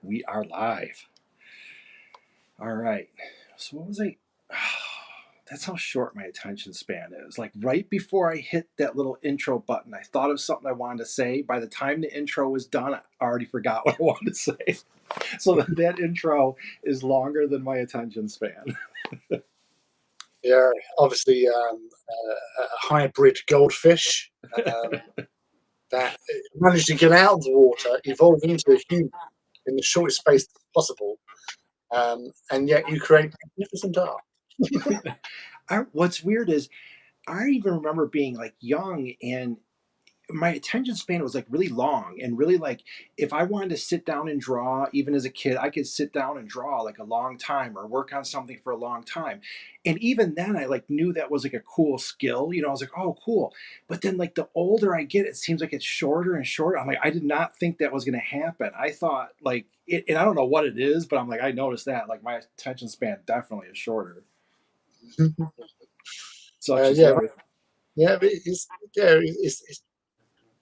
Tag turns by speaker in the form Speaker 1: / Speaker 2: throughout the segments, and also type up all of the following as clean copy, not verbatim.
Speaker 1: We are live. All right. So what was I? That's how short my attention span is. Like right before I hit that little intro button, I thought of something I wanted to say. By the time the intro was done, I already forgot what I wanted to say. So that intro is longer than my attention span.
Speaker 2: Yeah, obviously a hybrid goldfish that managed to get out of the water, evolve into a human in the shortest space possible, and yet you create magnificent art.
Speaker 1: What's weird is I even remember being like young and my attention span was like really long and really like if I wanted to sit down and draw even as a kid I could sit down and draw like a long time or work on something for a long time, and even then I like knew that was like a cool skill, I was like, oh cool. But then like the older I get it seems like it's shorter and shorter. I'm like, I did not think that was going to happen. I thought like it, and I don't know what it is, but I'm like, I noticed that like my attention span definitely is shorter. Such is
Speaker 2: Yeah,
Speaker 1: life.
Speaker 2: yeah, it's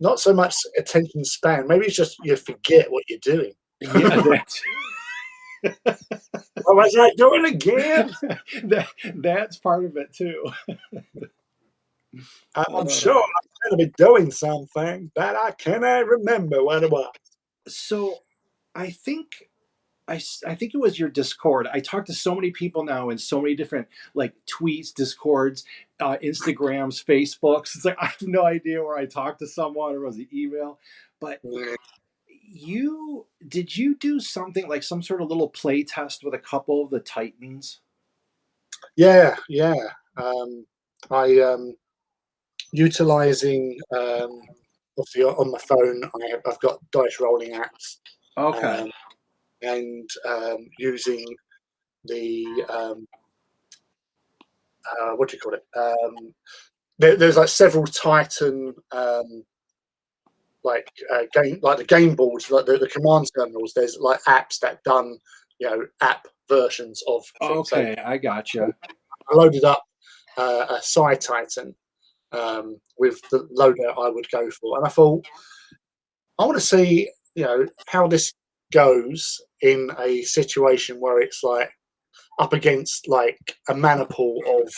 Speaker 2: not so much attention span. Maybe it's just you forget what you're doing.
Speaker 1: Yeah, that's
Speaker 2: What was I doing again?
Speaker 1: that's part of it too.
Speaker 2: I'm
Speaker 1: Uh,
Speaker 2: sure I'm going to be doing something, but I cannot remember what it was.
Speaker 1: so I think I think it was your Discord. I talk to so many people now in so many different like tweets, Discords, Instagrams, Facebooks. It's like I have no idea where I talked to someone or was it email. But you did you do something like some sort of little play test with a couple of the Titans?
Speaker 2: Yeah, yeah. I utilizing obviously on my phone. I've got dice rolling apps,
Speaker 1: Okay.
Speaker 2: um, and using the what do you call it? There's like several Titan game like the game boards, like the command terminals. There's like apps that done app versions of things. So
Speaker 1: Okay, I gotcha.
Speaker 2: I loaded up a Side Titan with the loadout I would go for, and I thought I want to see how this goes in a situation where it's like up against like a mana pool of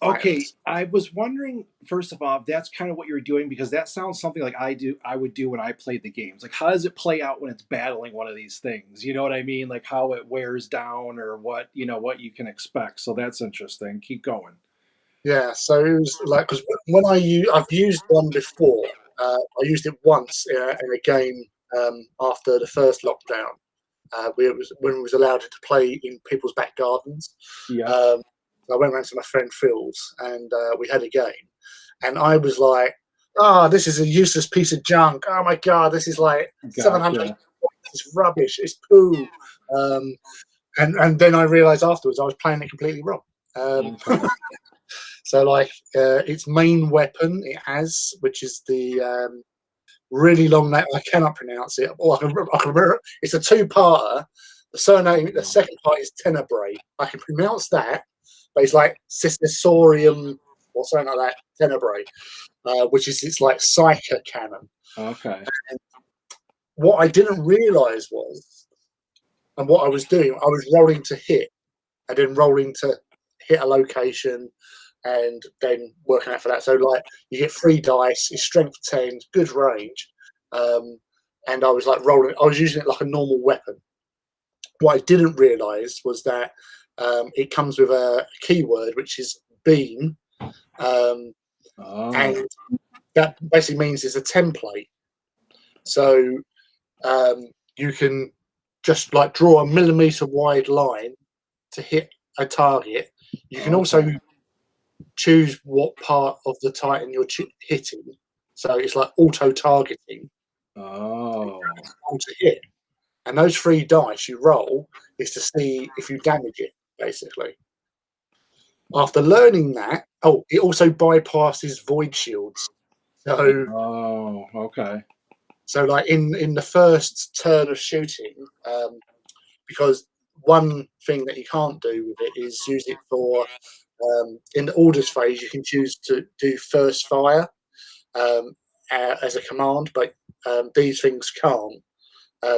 Speaker 1: Okay,
Speaker 2: titans.
Speaker 1: I was wondering first of all, if that's kind of what you're doing because that sounds something like I would do when I played the games. Like how does it play out when it's battling one of these things? You know what I mean? Like how it wears down or what, what you can expect. So that's interesting. Keep going.
Speaker 2: Yeah, so it was like because when I've used one before. I used it once in a game after the first lockdown. It was when we was allowed to play in people's back gardens.
Speaker 1: Yeah.
Speaker 2: Um, I went around to my friend Phil's and we had a game, and I was like, "Oh, this is a useless piece of junk. Oh my god, this is like 700.
Speaker 1: Gotcha.
Speaker 2: It's rubbish. It's poo." Um, and then I realised afterwards I was playing it completely wrong.
Speaker 1: Okay.
Speaker 2: So like its main weapon it has, which is the really long name. I cannot pronounce it. Oh, I can remember. It's a two-parter. The surname, the second part is Tenebrae. I can pronounce that, but it's like Cicisorium or something like that. Tenebrae, which is its like Psyker cannon.
Speaker 1: Okay.
Speaker 2: And what I didn't realise was, and what I was doing, I was rolling to hit, and then rolling to hit a location, and then working out for that. So like you get 3 dice, it's strength 10, good range, and I was like rolling. I was using it like a normal weapon. What I didn't realise was that it comes with a keyword which is beam, um,
Speaker 1: Oh.
Speaker 2: and that basically means it's a template. So you can just like draw a millimeter wide line to hit a target. You can also
Speaker 1: Okay.
Speaker 2: choose what part of the Titan you're hitting. So it's like auto targeting
Speaker 1: Oh.
Speaker 2: to hit. And those 3 dice you roll is to see if you damage it, basically. After learning that, oh, it also bypasses void shields. So,
Speaker 1: Oh. Okay.
Speaker 2: so like in the first turn of shooting, because one thing that you can't do with it is use it for in the orders phase. You can choose to do first fire, um, as a command, but these things can't.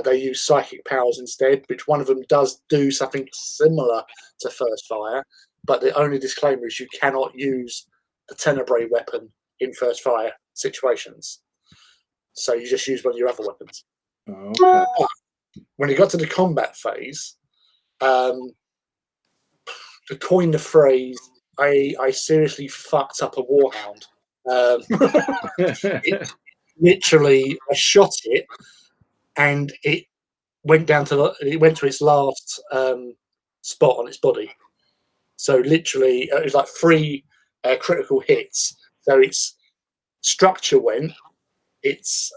Speaker 2: They use psychic powers instead, which one of them does do something similar to First Fire, but the only disclaimer is you cannot use the Tenebrae weapon in First Fire situations. So you just use one of your other weapons.
Speaker 1: Okay.
Speaker 2: But when you got to the combat phase, to coin the phrase, I seriously fucked up a warhound. It literally, I shot it, and it went to its last spot on its body. So literally, it was like 3 critical hits. So its structure went, its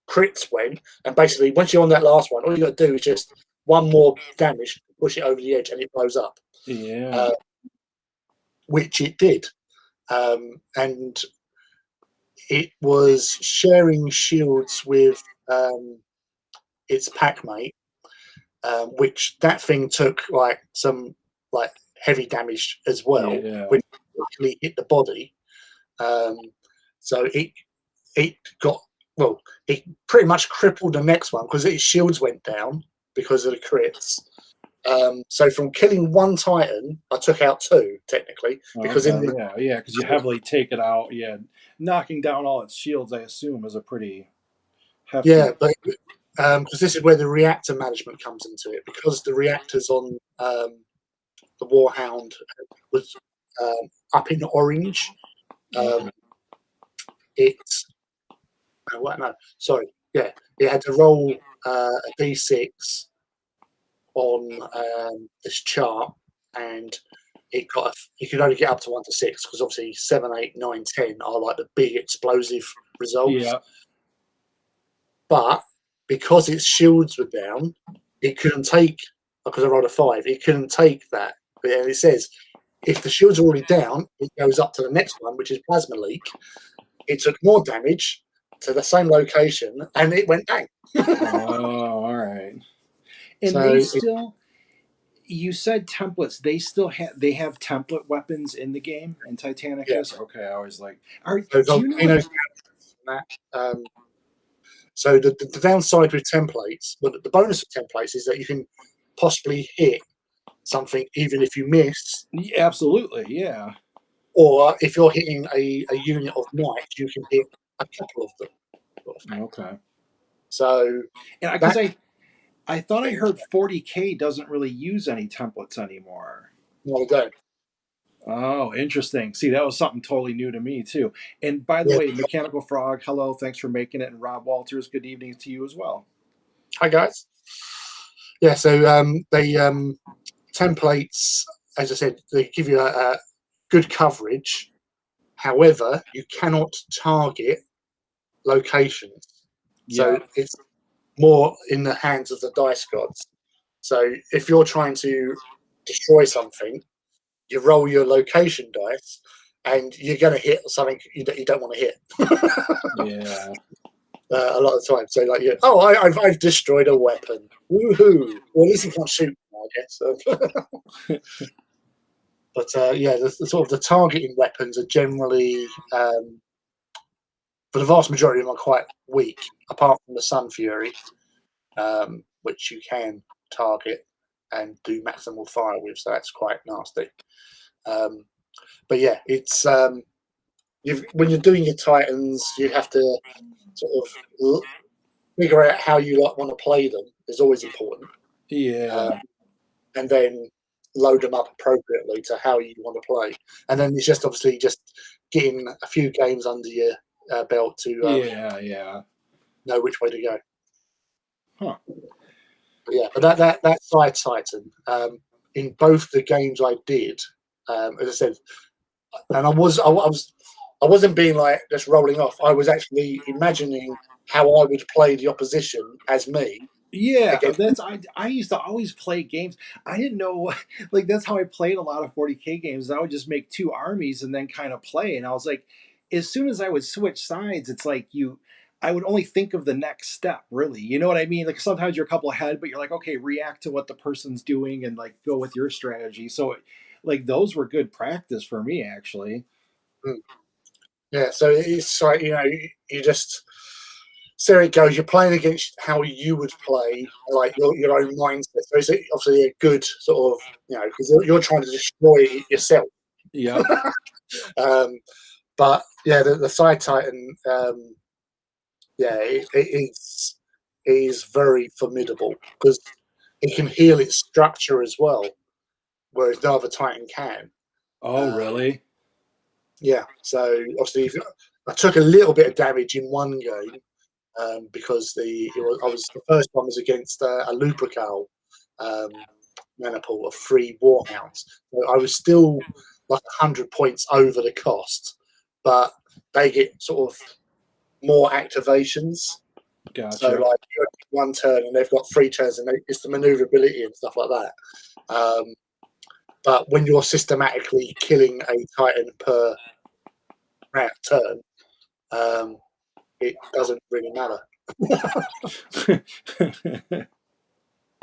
Speaker 2: crits went, and basically once you're on that last one, all you got to do is just one more damage, push it over the edge, and it blows up.
Speaker 1: Yeah.
Speaker 2: Which it did, and it was sharing shields with its packmate, which that thing took like some like heavy damage as well,
Speaker 1: Yeah.
Speaker 2: when it luckily hit the body. So it got, well, it pretty much crippled the next one because its shields went down because of the crits. So from killing one Titan, I took out 2 technically because in
Speaker 1: Okay.
Speaker 2: the,
Speaker 1: Yeah. Because you heavily take it out. Yeah. Knocking down all its shields, I assume, is a pretty hefty.
Speaker 2: yeah, but because this is where the reactor management comes into it, because the reactors on the Warhound was up in orange.
Speaker 1: Okay.
Speaker 2: Um, it what? No, sorry. Yeah, it had to roll a d6 on this chart, and you could only get up to 1 to 6 because obviously 7, 8, 9, 10 are like the big explosive results.
Speaker 1: Yeah.
Speaker 2: But because its shields were down, it couldn't take, because I rolled a 5, it couldn't take that. And it says if the shields are already down, it goes up to the next one, which is plasma leak. It took more damage to the same location, and it went bang.
Speaker 1: Oh, all right. And
Speaker 2: So
Speaker 1: they still, you said templates. They have template weapons in the game in
Speaker 2: yeah,
Speaker 1: Titanicus. Okay, I always like. Are
Speaker 2: so
Speaker 1: do you know what?
Speaker 2: volcano that. So the downside with templates, well, the bonus of templates is that you can possibly hit something even if you miss,
Speaker 1: Yeah, absolutely, yeah.
Speaker 2: or if you're hitting a unit of knights, you can hit a couple of them, sort of thing.
Speaker 1: Okay.
Speaker 2: So
Speaker 1: And because
Speaker 2: that
Speaker 1: I thought I
Speaker 2: things
Speaker 1: heard 40K doesn't really use any templates anymore.
Speaker 2: well done.
Speaker 1: Oh, interesting. See, that was something totally new to me too. And by the
Speaker 2: Yeah.
Speaker 1: way, Mechanical Frog, hello, thanks for making it, and Rob Walters, good evening to you as well.
Speaker 2: Hi guys. Yeah. So they templates, as I said, they give you a good coverage. However, you cannot target locations. So
Speaker 1: Yeah,
Speaker 2: it's more in the hands of the dice gods. So if you're trying to destroy something, you roll your location dice, and you're going to hit something that you don't want to hit
Speaker 1: yeah.
Speaker 2: a lot of the time. So like, I've destroyed a weapon. Woohoo! Well, at least you can't shoot, I guess. But yeah, the sort of the targeting weapons are generally, for the vast majority of them, are quite weak, apart from the Sun Fury, which you can target and do maximal fire with, so that's quite nasty. Um, but yeah, it's when you're doing your Titans, you have to sort of figure out how you want to play them. Is always important, uh,
Speaker 1: Yeah.
Speaker 2: and then load them up appropriately to how you want to play. And then it's just obviously just getting a few games under your belt to
Speaker 1: Yeah, yeah.
Speaker 2: know which way to go.
Speaker 1: Huh.
Speaker 2: But yeah, but that side Titan, in both the games I did, as I said, and I wasn't being like just rolling off. I was actually imagining how I would play the opposition as me
Speaker 1: Yeah,
Speaker 2: against.
Speaker 1: that's I used to always play games. I didn't know like that's how I played a lot of 40K games. I would just make 2 armies and then kind of play. And I was like, as soon as I would switch sides, it's like I would only think of the next step, really. You know what I mean? Like sometimes you're a couple ahead, but you're like, okay, react to what the person's doing and like go with your strategy. So like those were good practice for me actually.
Speaker 2: Yeah, so it's like you just so it goes. You're playing against how you would play, like your own mindset. So it's obviously a good sort of, because you're trying to destroy yourself.
Speaker 1: Yep.
Speaker 2: But yeah, the Side Titan, yeah, it is very formidable because it can heal its structure as well, whereas no other Titan can.
Speaker 1: Oh, really?
Speaker 2: Yeah, so obviously, I took a little bit of damage in one game because I was the first one was against a Lupercal maniple of 3 Warhounds. So I was still like 100 points over the cost, but they get sort of more activations. So
Speaker 1: Gotcha.
Speaker 2: like you have 1 turn and they've got 3 turns, and it's the maneuverability and stuff like that. But when you're systematically killing a Titan per turn, it doesn't really matter.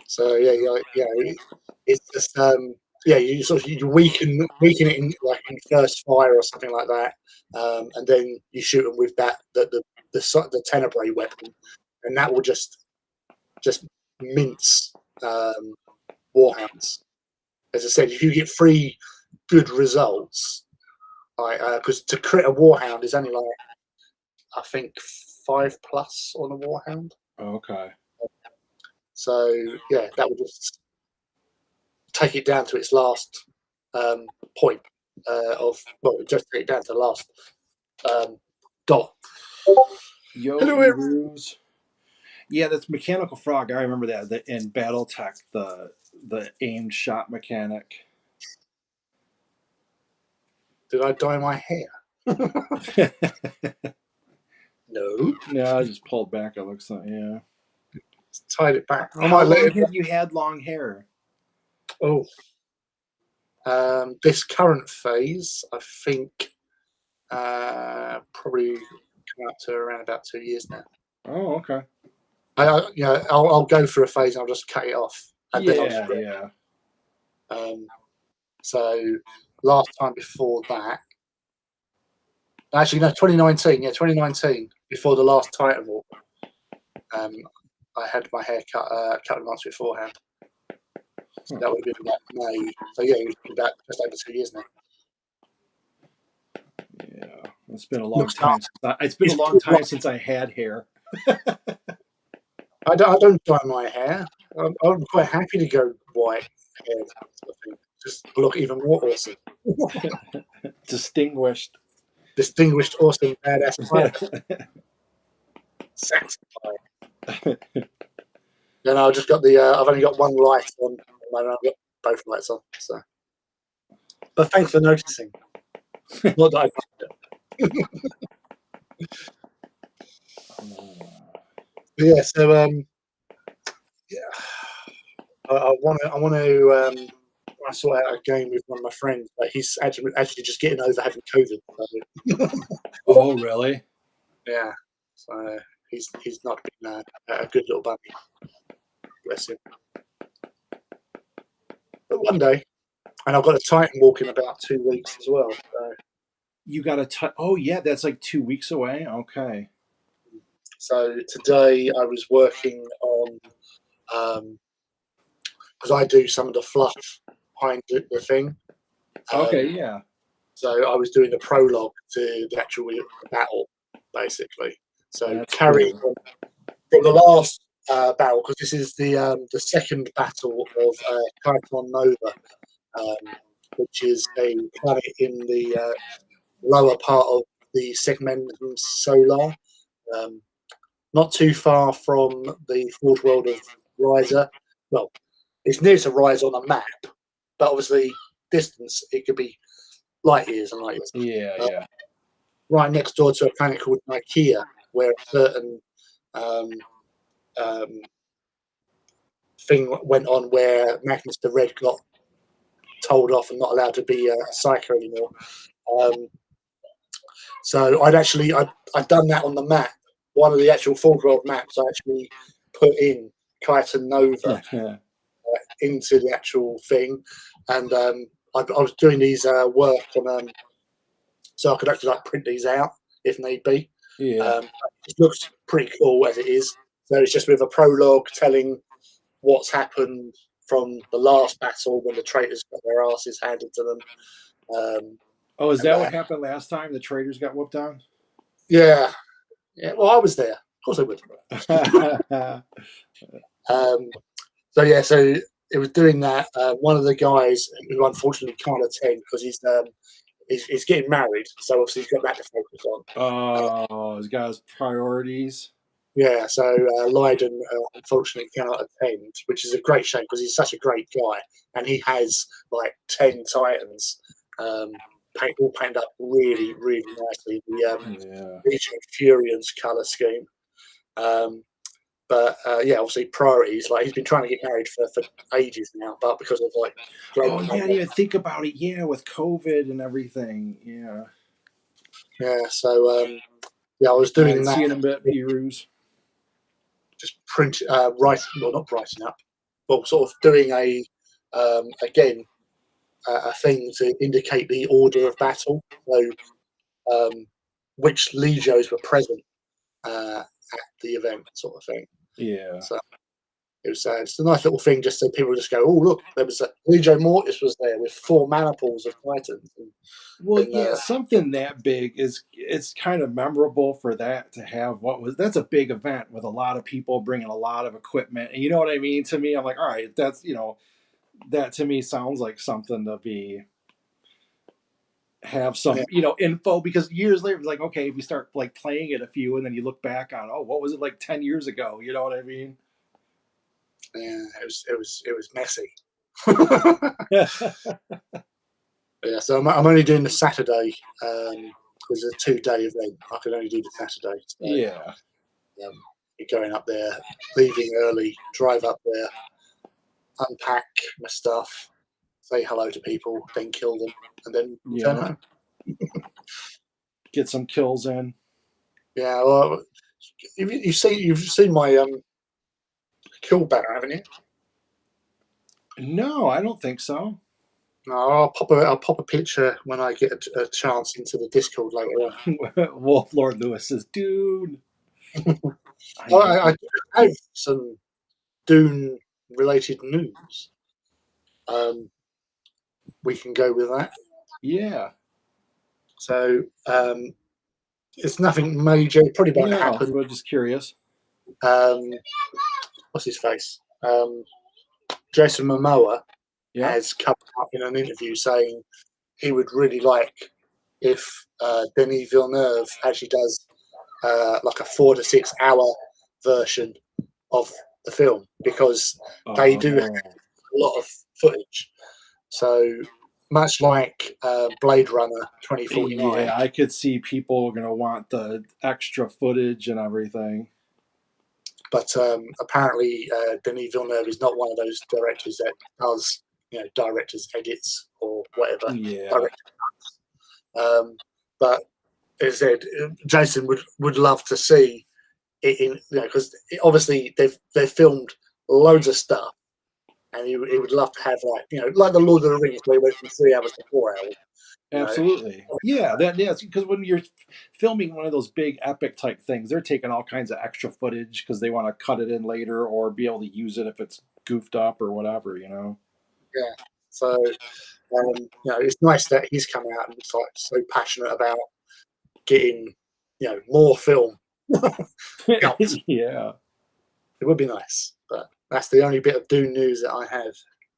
Speaker 2: So it's just you sort of you weaken it in like in first fire or something like that, and then you shoot them with the Tenebrae weapon, and that will just mince Warhounds. As I said, if you get 3 good results, because to crit a Warhound is only like I think 5+ on a Warhound.
Speaker 1: Okay.
Speaker 2: So yeah, that would just take it down to its last point just take it down to the last dot.
Speaker 1: Yo,
Speaker 2: Hello,
Speaker 1: Eroos. Yeah, that's Mechanical Frog. I remember that in BattleTech, the aimed shot mechanic.
Speaker 2: did I dye my hair? No,
Speaker 1: No, I just pulled back. It looks like, yeah.
Speaker 2: tied it back. I
Speaker 1: How
Speaker 2: might let
Speaker 1: long
Speaker 2: it.
Speaker 1: have you had long hair?
Speaker 2: Oh, this current phase, I think, probably come up to around about 2 years now.
Speaker 1: Oh, okay.
Speaker 2: I'll go through a phase and I'll just cut it off, and then I'll just.
Speaker 1: Yeah.
Speaker 2: So last time before that, actually no, 2019. Yeah, 2019 before the last Titanfall. I had my hair cut a couple of months beforehand. So that would have been about May. So yeah, it's been about just over 2 years now.
Speaker 1: Yeah, it's been a long
Speaker 2: Looks
Speaker 1: time. It's been a long time since I had hair.
Speaker 2: I don't dye my hair. I'm quite happy to go white hair. I think just look even more awesome.
Speaker 1: Distinguished.
Speaker 2: Distinguished, awesome, badass pilot. Sanctified. Then I've just got I've only got one light on. I've got both lights on. So, but thanks for noticing. Not that I yeah. So yeah, I want to sort out a game with one of my friends, but he's actually just getting over having COVID. So.
Speaker 1: Oh, really?
Speaker 2: Yeah. So he's not been a good little bunny. Bless him. But one day, and I've got a Titan walk in about 2 weeks as well. So.
Speaker 1: You got to. Oh, yeah, that's like 2 weeks away. Okay.
Speaker 2: So today I was working on because I do some of the fluff behind the thing.
Speaker 1: Okay, yeah.
Speaker 2: So I was doing the prologue to the actual battle, basically. So
Speaker 1: That's
Speaker 2: carrying
Speaker 1: cool.
Speaker 2: on from the last battle, because this is the second battle of Titan Nova, which is a planet in the lower part of the Segmentum Solar, not too far from the Forge World of Riser. Well, it's near to Rise on a map, but obviously distance it could be light years and light years.
Speaker 1: Yeah.
Speaker 2: Right next door to a planet called Nikea, where a certain thing went on where Magnus the Red got told off and not allowed to be a psycho anymore. So I'd done that on the map. One of the actual Forge World maps, I actually put in Titan Nova into the actual thing, and I was doing these work on so I could actually like print these out if need be.
Speaker 1: Yeah.
Speaker 2: It looks pretty cool as it is. So it's just with a prologue telling what's happened from the last battle when the traitors got their asses handed to them.
Speaker 1: Oh, is
Speaker 2: And
Speaker 1: that what happened last time? The traders got whooped on.
Speaker 2: yeah, yeah. Well, I was there. Of course, I would. Um, so yeah, so it was doing that. One of the guys who unfortunately can't attend because he's getting married, so obviously he's got that to focus on. Uh,
Speaker 1: Oh, he's got his priorities.
Speaker 2: yeah, so Lydon unfortunately cannot attend, which is a great shame because he's such a great guy, and he has like 10 Titans, all painted up really, really nicely. The
Speaker 1: Yeah.
Speaker 2: Legion of Furions color scheme. Um, but yeah, obviously priorities. Like he's been trying to get married for ages now, but because of like global
Speaker 1: Oh yeah, I didn't
Speaker 2: pandemic,
Speaker 1: even think about it. Yeah, with COVID and everything. Yeah.
Speaker 2: yeah. So yeah, I was
Speaker 1: I
Speaker 2: doing
Speaker 1: didn't
Speaker 2: that,
Speaker 1: see it in Belarus.
Speaker 2: just print, writing, well, not writing up, but sort of doing again a thing to indicate the order of battle. So which legios were present at the event, sort of thing.
Speaker 1: Yeah.
Speaker 2: So it was just a nice little thing, just so people just go, "Oh, look, there was a Legio Mortis was there with 4 mana pools of Titans."
Speaker 1: Well,
Speaker 2: And
Speaker 1: yeah, something that big is it's kind of memorable for that to have what was that's a big event with a lot of people bringing a lot of equipment. And you know what I mean? To me, I'm like, all right, that's that to me sounds like something to be have
Speaker 2: yeah,
Speaker 1: some info because years later it's like okay if you start like playing it a few and then you look back on oh what was it like 10 years ago, you know what I mean?
Speaker 2: yeah, it was messy. Yeah, so I'm only doing the Saturday because it's a 2-day event. I can only do the Saturday, so
Speaker 1: Yeah.
Speaker 2: you're going up there, leaving early, drive up there, unpack my stuff, say hello to people, then kill them, and then return
Speaker 1: Yeah,
Speaker 2: home.
Speaker 1: get some kills in.
Speaker 2: Yeah, well, you've seen my kill banner, haven't you?
Speaker 1: No, I don't think so.
Speaker 2: No, I'll pop a picture when I get a chance into the Discord later on.
Speaker 1: Wolf Lord Lewis says dude I
Speaker 2: Oh,
Speaker 1: know.
Speaker 2: I have some Dune related news. Um, we can go with that.
Speaker 1: Yeah.
Speaker 2: So it's nothing major. It probably won't
Speaker 1: No,
Speaker 2: happen.
Speaker 1: but just curious.
Speaker 2: Um, what's his face? Jason Momoa
Speaker 1: Yep.
Speaker 2: has come out in an interview saying he would really like if Denis Villeneuve actually does like a 4 to 6 hour version of the film because they do have
Speaker 1: Oh.
Speaker 2: a lot of footage. So much like Blade Runner 2049,
Speaker 1: Yeah, I could see people gonna want the extra footage and everything.
Speaker 2: but apparently Denis Villeneuve is not one of those directors that does director's edits or whatever.
Speaker 1: Yeah.
Speaker 2: Direct, but as I said, Jason would love to see it in because obviously they've filmed loads of stuff, and he would love to have like the Lord of the Rings where he went from 3 hours to 4 hours. You know,
Speaker 1: Absolutely. Yeah, because when you're filming one of those big epic type things, they're taking all kinds of extra footage because they want to cut it in later or be able to use it if it's goofed up or whatever.
Speaker 2: yeah. So it's nice that he's come out and it's like so passionate about getting more film out.
Speaker 1: Yeah.
Speaker 2: It would be nice, but that's the only bit of Dune news that I have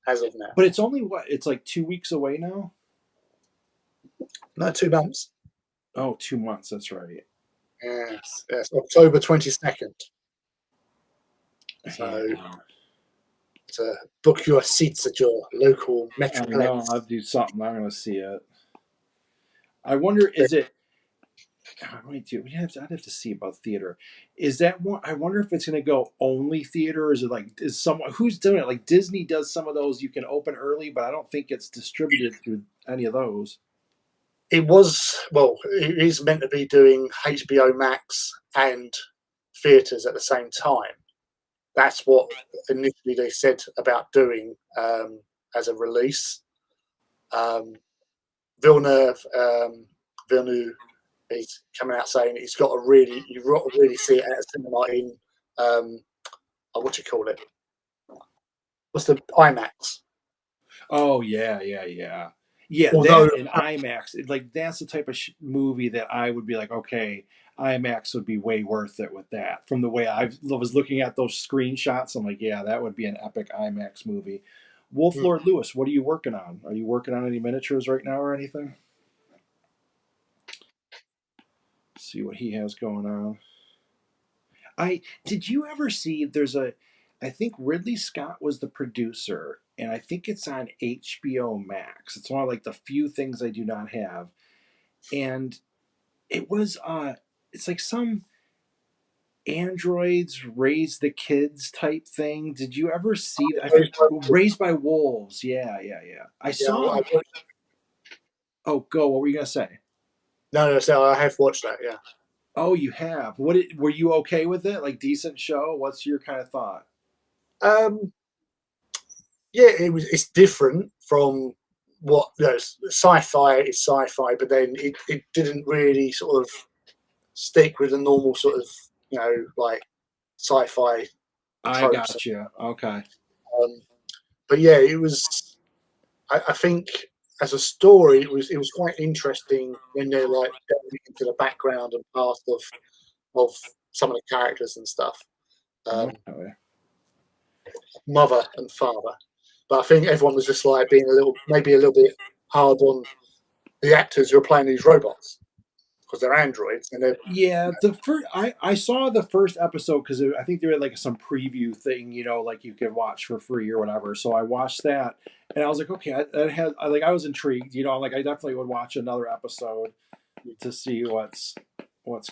Speaker 2: as of now.
Speaker 1: But it's only it's like 2 weeks away now?
Speaker 2: No, 2 months.
Speaker 1: Oh, 2 months, that's right.
Speaker 2: Yes, October 22nd. So
Speaker 1: Yeah.
Speaker 2: to book your seats at your local
Speaker 1: I know. I'll
Speaker 2: Metroplex.
Speaker 1: do something. I'm gonna see it. I wonder, is it wait, dude, I'd have to see about theater. Is that one? I wonder if it's going to go only theater. Or is it like is someone who's doing it? Like Disney does some of those. You can open early, but I don't think it's distributed through any of those.
Speaker 2: It was, well, it is meant to be doing HBO Max and theatres at the same time. That's what initially they said about doing as a release. Um, Villeneuve, Villeneuve He's coming out saying he's got to really, you've got to really see it at a cinema in, what do you call it? What's the IMAX?
Speaker 1: Oh yeah, yeah, yeah, yeah.
Speaker 2: Although,
Speaker 1: That and IMAX, like that's the type of movie that I would be like, okay, IMAX would be way worth it with that. From the way I was looking at those screenshots, I'm like, yeah, that would be an epic IMAX movie. Wolf
Speaker 2: mm,
Speaker 1: Lord Lewis, what are you working on? Are you working on any miniatures right now or anything? Let's see what he has going on. I did you ever see there's a I think Ridley Scott was the producer and I think it's on HBO Max. It's one of like the few things I do not have. And it was it's like some androids raise the kids type thing. Did you ever see that? I think Raised by Wolves. Yeah, yeah, yeah. I
Speaker 2: yeah,
Speaker 1: saw Oh, go. What were you going to say?
Speaker 2: no, so I have watched that. Yeah,
Speaker 1: Oh, you have. Were you okay with it? Like decent show? What's your kind of thought?
Speaker 2: um, yeah, it's different from what sci-fi is sci-fi, but then it didn't really sort of stick with the normal sort of like sci-fi
Speaker 1: I
Speaker 2: tropes.
Speaker 1: got you. Okay.
Speaker 2: Um, but yeah, it was. I think as a story, it was quite interesting when they're like delving into the background and past of some of the characters and stuff,
Speaker 1: Okay.
Speaker 2: mother and father. But I think everyone was just like being maybe a little bit hard on the actors who are playing these robots because they're androids and they're
Speaker 1: Yeah, the first I saw the first episode because I think they had like some preview thing, like you could watch for free or whatever. So I watched that, and I was like, okay, I was intrigued, like I definitely would watch another episode to see what's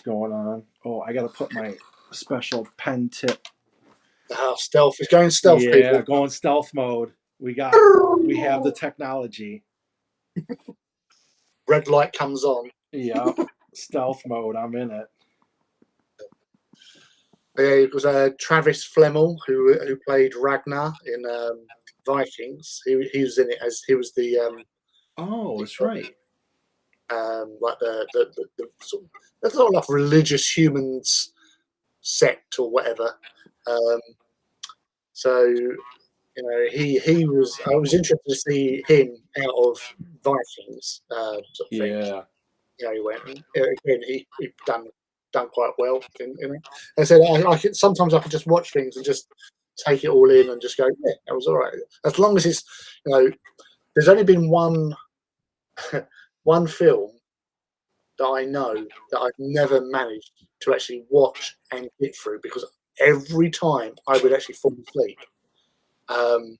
Speaker 1: going on. Oh, I got to put my special pen tip.
Speaker 2: stealth. It's going stealth,
Speaker 1: Yeah,
Speaker 2: people.
Speaker 1: going stealth mode. We have the technology.
Speaker 2: Red light comes on.
Speaker 1: Yeah, stealth mode. I'm in it.
Speaker 2: Yeah, it was Travis Flemmel who played Ragnar in Vikings. He was in it as he was
Speaker 1: Oh, that's right.
Speaker 2: like the sort of, there's not enough religious humans sect or whatever. Um, so he was. I was interested to see him out of Vikings sort of thing.
Speaker 1: Yeah.
Speaker 2: He went and again he done quite well in it. And I said I like it. Sometimes I can just watch things and just take it all in and just go, yeah, that was all right. As long as it's there's only been one one film that I know that I've never managed to actually watch and get through because every time I would actually fall asleep. And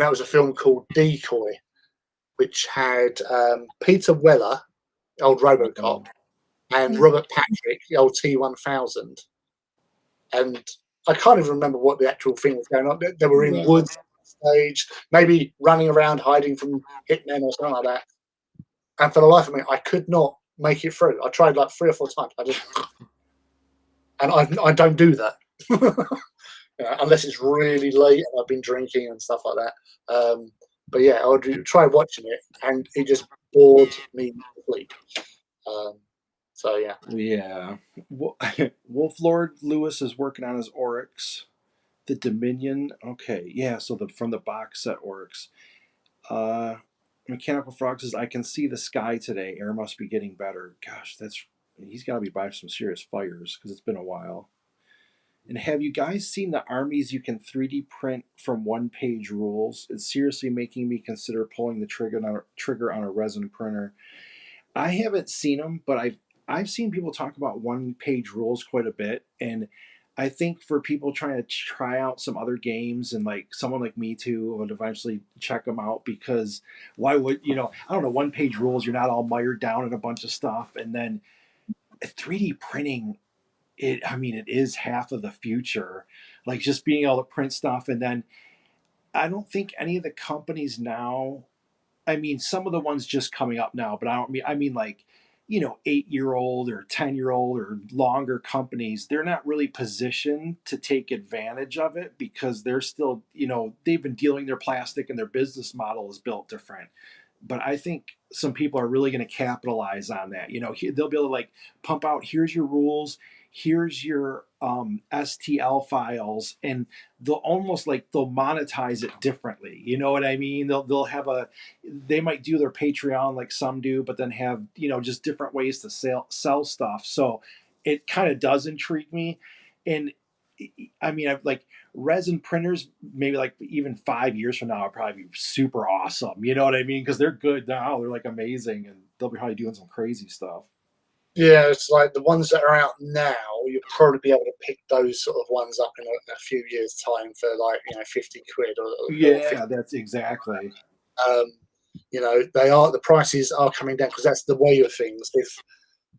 Speaker 2: that was a film called Decoy, which had Peter Weller, old RoboCop,
Speaker 1: Oh.
Speaker 2: and Robert Patrick, the old T1000. And I can't even remember what the actual thing was going on. They were in
Speaker 1: No.
Speaker 2: woods stage, maybe running around hiding from hitmen or something like that. And for the life of me, I could not make it through. I tried like 3 or 4 times. I don't do that. Unless it's really late and I've been drinking and stuff like that. But yeah, I would try watching it, and it just bored me to sleep. Um, so yeah,
Speaker 1: Yeah. Wolf Lord Lewis is working on his Oryx. The Dominion. Okay. Yeah. So from the box set Oryx. Uh, Mechanical Frog says, I can see the sky today. Air must be getting better. Gosh, he's got to be by some serious fires because it's been a while. And have you guys seen the armies you can 3D print from one page rules? It's seriously making me consider pulling the trigger on a resin printer. I haven't seen them, but I've seen people talk about one page rules quite a bit, and I think for people trying to try out some other games and like someone like me too would eventually check them out because why would I don't know, one page rules, you're not all mired down in a bunch of stuff, and then 3D printing, it is half of the future, like just being able to print stuff. And then I don't think any of the companies now, some of the ones just coming up now, but I mean like, 8-year-old or 10-year-old or longer companies, they're not really positioned to take advantage of it because they're still, they've been dealing their plastic and their business model is built different. but I think some people are really going to capitalize on that. You know, they'll be able to like pump out, here's your rules, here's your STL files, and they'll almost like they'll monetize it differently. You know what I mean? They'll have a, they might do their Patreon like some do, but then have, you know, just different ways to sell stuff. So it kind of does intrigue me. And I mean, I've like resin printers, maybe like even 5 years from now, will probably be super awesome. You know what I mean? Because they're good now. They're like amazing, and they'll be probably doing some crazy stuff.
Speaker 2: Yeah, it's like the ones that are out now. You'll probably be able to pick those sort of ones up in a few years' time for like 50 quid or
Speaker 1: Yeah,
Speaker 2: 50.
Speaker 1: that's exactly.
Speaker 2: Um, the prices are coming down because that's the way of things. If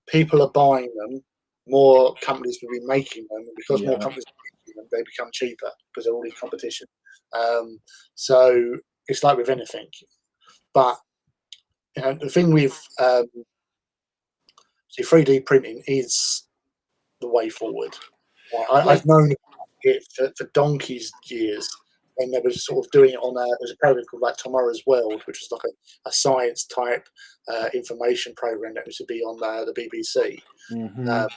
Speaker 2: people are buying them, more companies will be making them, and because more
Speaker 1: Yeah.
Speaker 2: companies are making them, they become cheaper because they're all in competition. Um, so it's like with anything. But the thing with 3D printing is the way forward.
Speaker 1: Like,
Speaker 2: I've known it for donkey's years, and they were sort of doing it on there's a program called like Tomorrow's World, which was like a science type information program that used to be on the BBC,
Speaker 1: hmm
Speaker 2: uh,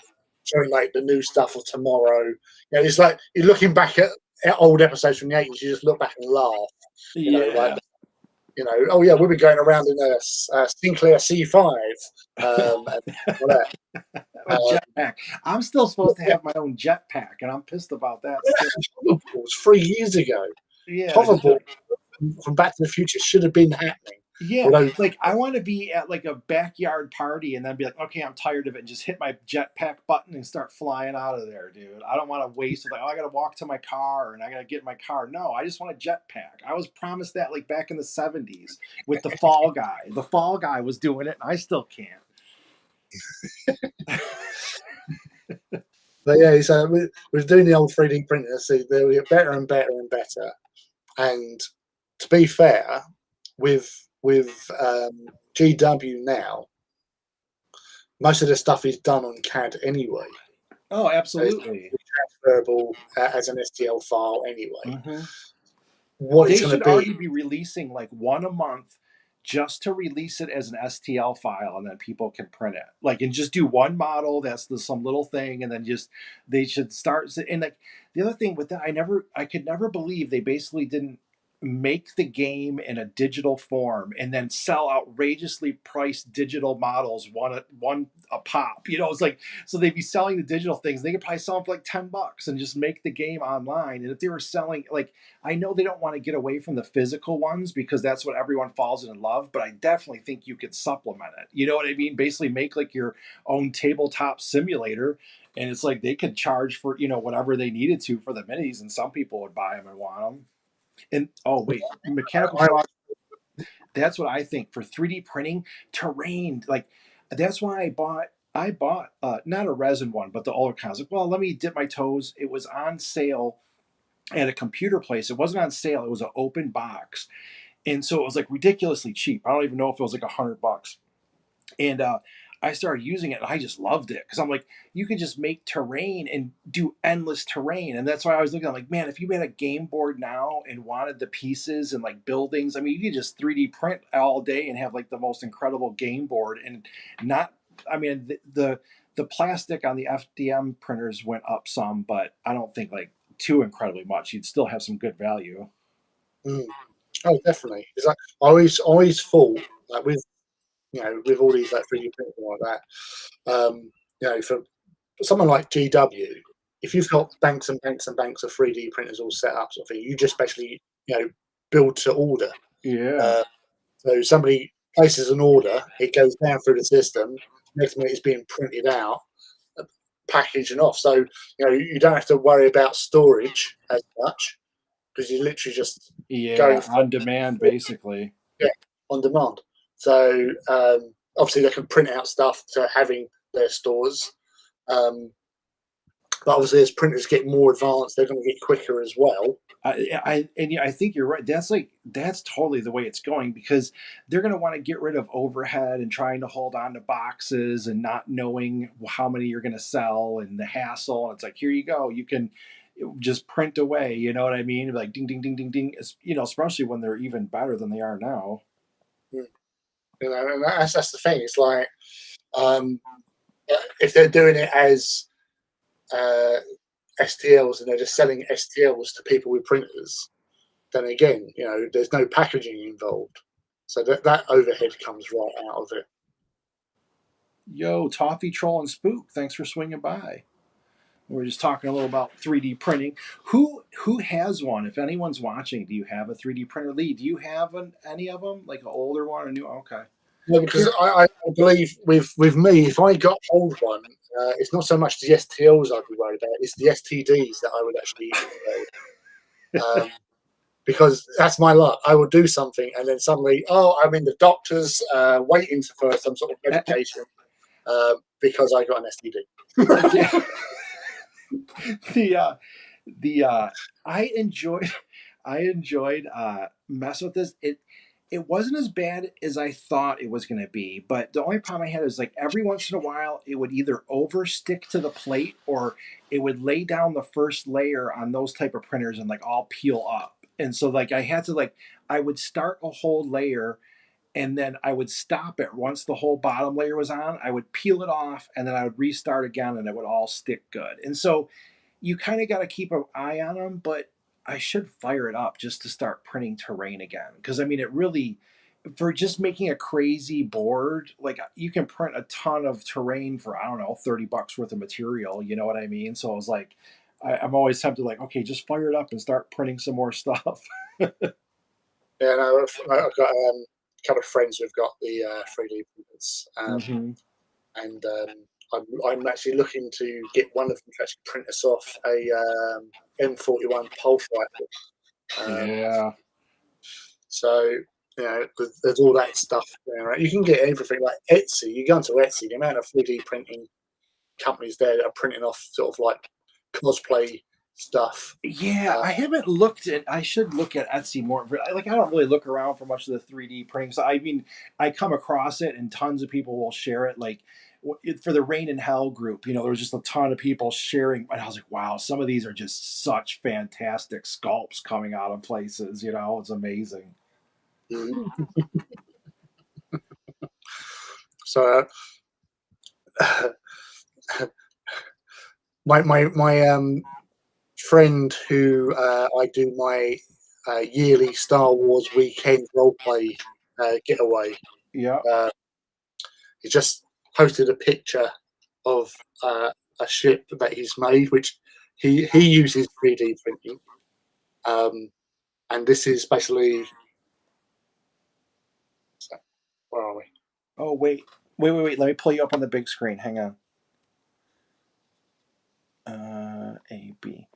Speaker 2: showing like the new stuff of tomorrow. It's like you're looking back at old episodes from the 80s. You just look back and laugh. Like
Speaker 1: yeah.
Speaker 2: oh yeah, we'll be going around in a Sinclair C5 and all that.
Speaker 1: A jetpack. I'm still supposed to
Speaker 2: Yeah,
Speaker 1: have my own jetpack, and I'm pissed about that still.
Speaker 2: hoverboards 3 years ago.
Speaker 1: Yeah, just
Speaker 2: Hoverboard from Back to the Future should have been happening.
Speaker 1: yeah.
Speaker 2: Although,
Speaker 1: Like I want to be at like a backyard party and then be like, okay, I'm tired of it, and just hit my jetpack button and start flying out of there, dude. I don't want to waste it. Like, oh, I got to walk to my car and I got to get in my car. No, I just want a jetpack. I was promised that like back in the '70s with the Fall Guy. The Fall Guy was doing it, and I still can't.
Speaker 2: but yeah, so we're doing the old 3D printing. So they'll get better and better and better. And to be fair, with GW now, most of the stuff is done on CAD anyway.
Speaker 1: Oh,
Speaker 2: So it's
Speaker 1: absolutely.
Speaker 2: transferable as an STL file anyway.
Speaker 1: hmm
Speaker 2: What it's
Speaker 1: They
Speaker 2: going to
Speaker 1: should
Speaker 2: be,
Speaker 1: already be releasing like one a month just to release it as an STL file, and then people can print it. Like, and just do one model that's some little thing, and then just they should start. And like the other thing with that, I could never believe they basically didn't make the game in a digital form and then sell outrageously priced digital models one a pop. You know, it's like, so they'd be selling the digital things. They could probably sell them for like $10 and just make the game online. And if they were selling like, I know they don't want to get away from the physical ones because that's what everyone falls in love, but I definitely think you could supplement it. You know what I mean? Basically make like your own tabletop simulator, and it's like they could charge for, you know, whatever they needed to for the minis, and some people would buy them and want them. And oh wait, mechanical
Speaker 2: I,
Speaker 1: saw, that's what I think for 3D printing terrain. Like that's why I bought not a resin one, but the older kinds. Like, well, let me dip my toes. It was on sale at a computer place. It wasn't on sale. It was an open box, and so it was like ridiculously cheap. I don't even know if it was like $100. And I started using it, and I just loved it because I'm like, you can just make terrain and do endless terrain. And that's why I was looking. I'm like, man, if you had a game board now and wanted the pieces and like buildings, I mean, you could just 3D print all day and have like the most incredible game board. And not, I mean, the plastic on the FDM printers went up some, but I don't think like too incredibly much. You'd still have some good value.
Speaker 2: mm, oh, definitely. It's like I always thought like with all these like 3D printing like that, for someone like GW, if you've got banks and banks and banks of 3D printers all set up, sort of thing, you just basically build to order.
Speaker 1: Yeah.
Speaker 2: Uh, so somebody places an order, it goes down through the system. Next minute, it's being printed out, packaged and off. So you don't have to worry about storage as much because you're literally just going
Speaker 1: Yeah.
Speaker 2: from
Speaker 1: On demand, basically.
Speaker 2: yeah, on demand. So obviously they can print out stuff to having their stores. Um, but obviously as printers get more advanced, they're going to get quicker as well.
Speaker 1: And yeah, I think you're right. That's totally the way it's going because they're going to want to get rid of overhead and trying to hold on to boxes and not knowing how many you're going to sell and the hassle. And it's like, here you go, you can just print away. You know what I mean? Like ding, ding, ding, ding, ding. You know, especially when they're even better than they are now.
Speaker 2: Mm. You know, and that's the thing. It's like um, if they're doing it as uh, STLs and they're just selling STLs to people with printers, then again, you know, there's no packaging involved, so that overhead comes right out of it.
Speaker 1: Yo, Toffee Troll and Spook, thanks for swinging by. We're just talking a little about 3D printing. Who has one? If anyone's watching, do you have a 3D printer? Lee, do you have any of them? Like an older one or new? Okay.
Speaker 2: No, because
Speaker 1: Here,
Speaker 2: I believe with me, if I got hold one, it's not so much the STLs I'd be worried about; it's the STDs that I would actually invade. Because that's my luck. I will do something, and then suddenly, oh, I'm in the doctor's waiting for some sort of medication because I got an
Speaker 1: yeah,
Speaker 2: STD.
Speaker 1: the the I enjoyed I enjoyed messing with this. It wasn't as bad as I thought it was going to be, but the only problem I had is like every once in a while it would either overstick to the plate or it would lay down the first layer on those type of printers and like all peel up. And so like I had to like I would start a whole layer and then I would stop it once the whole bottom layer was on. I would peel it off and then I would restart again and it would all stick good. And so you kind of got to keep an eye on them, but I should fire it up just to start printing terrain again. Because I mean, it really, for just making a crazy board, like you can print a ton of terrain for, I don't know, $30 worth of material. You know what I mean? So I was like, I'm always tempted, like, okay, just fire it up and start printing some more stuff.
Speaker 2: Yeah, no, I've got a couple of friends who've got the 3D printers,
Speaker 1: Hmm.
Speaker 2: and I'm actually looking to get one of them to actually print us off a M41 pulse rifle. Um,
Speaker 1: Yeah.
Speaker 2: so you know, there's all that stuff there. Right? You can get everything like Etsy. You go onto Etsy, the amount of 3D printing companies there that are printing off sort of like cosplay stuff.
Speaker 1: Yeah,
Speaker 2: Uh,
Speaker 1: I haven't looked at. I should look at Etsy more. Like, I don't really look around for much of the 3D printing. So I mean, I come across it, and tons of people will share it. Like for the Rain in Hell group, you know, there was just a ton of people sharing, and I was like, wow, some of these are just such fantastic sculpts coming out of places. You know, it's amazing.
Speaker 2: so my friend who I do my yearly Star Wars weekend roleplay getaway.
Speaker 1: Yeah.
Speaker 2: Uh, he just posted a picture of a ship that he's made, which he uses 3D printing, um, and this is basically where are we?
Speaker 1: Oh wait. Let me pull you up on the big screen. Hang on. A B.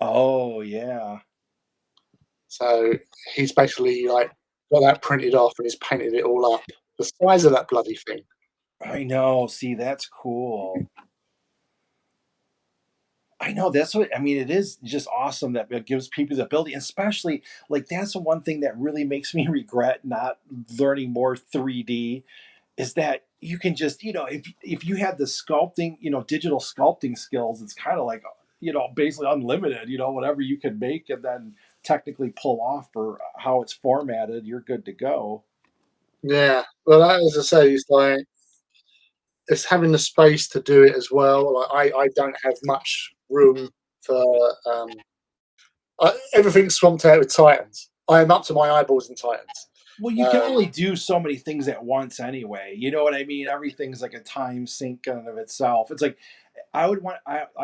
Speaker 1: Oh yeah.
Speaker 2: So he's basically like got that printed off and he's painted it all up. The size of that bloody thing.
Speaker 1: I know. See, that's cool. I know that's what I mean. It is just awesome that it gives people the ability, especially like that's the one thing that really makes me regret not learning more 3D is that you can just, you know, if you had the sculpting, you know, digital sculpting skills, it's kind of like, you know, basically unlimited, you know, whatever you can make and then technically pull off for how it's formatted, you're good to go.
Speaker 2: Yeah. Well, as I say, it's like it's having the space to do it as well. Like I don't have much room for everything's swamped out with Titans. I am up to my eyeballs in Titans.
Speaker 1: Well, you can
Speaker 2: Um,
Speaker 1: only do so many things at once anyway. You know what I mean? Everything's like a time sink in and of itself. It's like I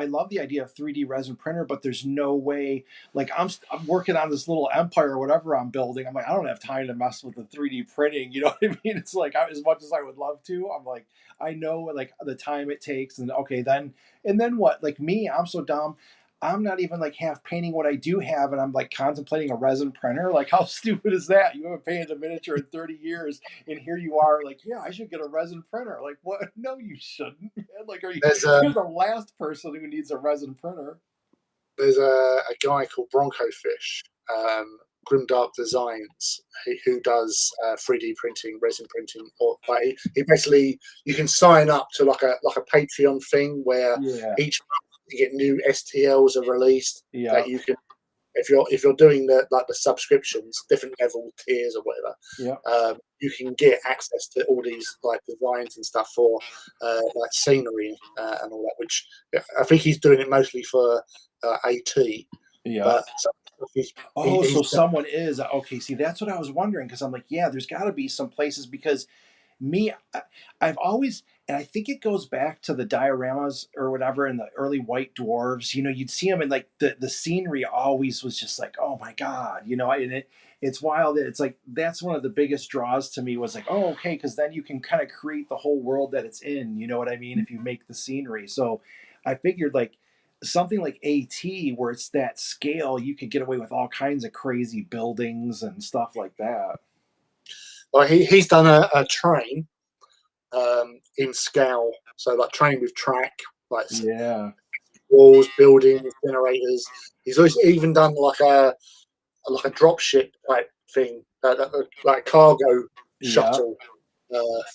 Speaker 1: love the idea of 3D resin printer, but there's no way like I'm working on this little empire or whatever I'm building. I'm like I don't have time to mess with the 3D printing. You know what I mean? It's like as much as I would love to, I'm like I know like the time it takes and okay then what? Like me, I'm so dumb. I'm not even like half painting what I do have, and I'm like contemplating a resin printer. Like, how stupid is that? You haven't painted a miniature in 30 years, and here you are, like, yeah, I should get a resin printer. Like, what? No, you shouldn't. Man. Like,
Speaker 2: there's
Speaker 1: you're the last person who needs a resin printer.
Speaker 2: a guy called Bronco Fish, Grimdark Designs, who does 3D printing, resin printing, or like, he basically you can sign up to like a Patreon thing where
Speaker 1: Yeah,
Speaker 2: each month you get new STLs are released
Speaker 1: yeah,
Speaker 2: that you can if you're doing the subscriptions, different level tiers or whatever,
Speaker 1: Yeah.
Speaker 2: you can get access to all these like designs and stuff for like scenery and all that. Which I think he's doing it mostly for AT,
Speaker 1: Yeah.
Speaker 2: but some stuff
Speaker 1: Oh, so
Speaker 2: he's done.
Speaker 1: someone is okay. See, that's what I was wondering because I'm like, yeah, there's got to be some places because me, I've always, and I think it goes back to the dioramas or whatever in the early White Dwarves. You know, you'd see them and like the scenery always was just like, oh my god, you know, and it's wild. It's like that's one of the biggest draws to me was like, oh okay, because then you can kind of create the whole world that it's in. You know what I mean? If you make the scenery, so I figured like something like AT where it's that scale, you could get away with all kinds of crazy buildings and stuff like that.
Speaker 2: Well, he's done a train in scale, so like train with track, like
Speaker 1: Yeah.
Speaker 2: walls, buildings, generators. He's always even done like a drop ship type thing, like cargo
Speaker 1: Yeah.
Speaker 2: shuttle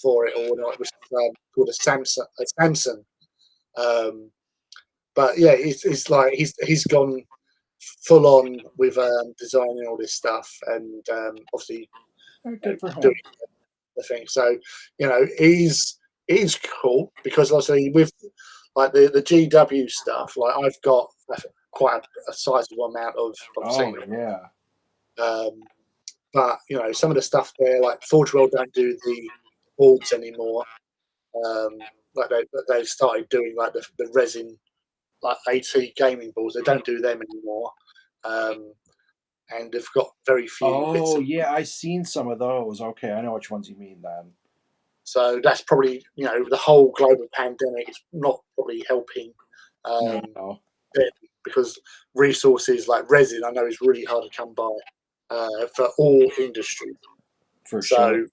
Speaker 2: for it, or whatnot, which is called a Samson. A Samson. Um, but yeah, it's like he's gone full on with designing all this stuff, and obviously
Speaker 1: Good for
Speaker 2: doing
Speaker 1: him.
Speaker 2: the thing. So he's cool because obviously with like the GW stuff, like I've got quite a sizable amount of
Speaker 1: Oh
Speaker 2: scenery.
Speaker 1: yeah.
Speaker 2: Um, but some of the stuff there, like Forge World don't do the boards anymore. Like they started doing like the resin like AT gaming boards. They don't do them anymore, and they've got very few bits
Speaker 1: Oh
Speaker 2: of.
Speaker 1: yeah, I seen some of those. Okay, I know which ones you mean then.
Speaker 2: So that's probably the whole global pandemic is not probably helping
Speaker 1: No,
Speaker 2: them because resources like resin I know is really hard to come by for all industries.
Speaker 1: for sure.
Speaker 2: So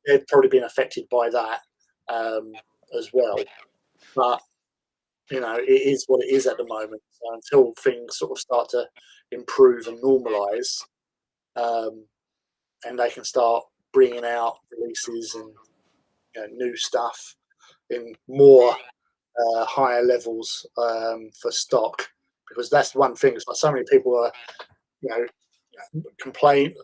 Speaker 2: they've probably been affected by that as well. But it is what it is at the moment. So until things sort of start to improve and normalise, um, and they can start bringing out releases and new stuff in more higher levels for stock, because that's one thing. It's like so many people are you know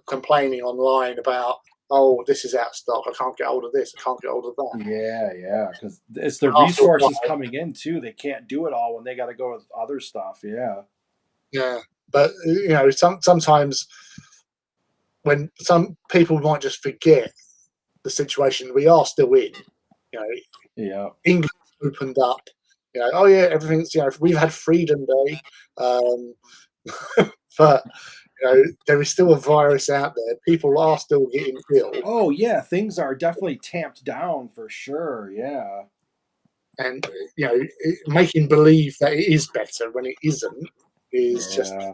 Speaker 2: complaining online about, oh, this is out of stock. I can't get hold of this. I can't get hold of that.
Speaker 1: Yeah, yeah, because it's the
Speaker 2: After a
Speaker 1: resources
Speaker 2: while,
Speaker 1: coming in too. They can't do it all when they got to go with other stuff. Yeah.
Speaker 2: yeah. But sometimes when some people might just forget the situation we are still in, you know,
Speaker 1: Yeah.
Speaker 2: England opened up. Oh yeah, everything's we've had Freedom Day, um, but there is still a virus out there. People are still getting ill,
Speaker 1: Oh yeah, things are definitely tamped down for sure. Yeah.
Speaker 2: and making believe that it is better when it isn't is just
Speaker 1: Yeah.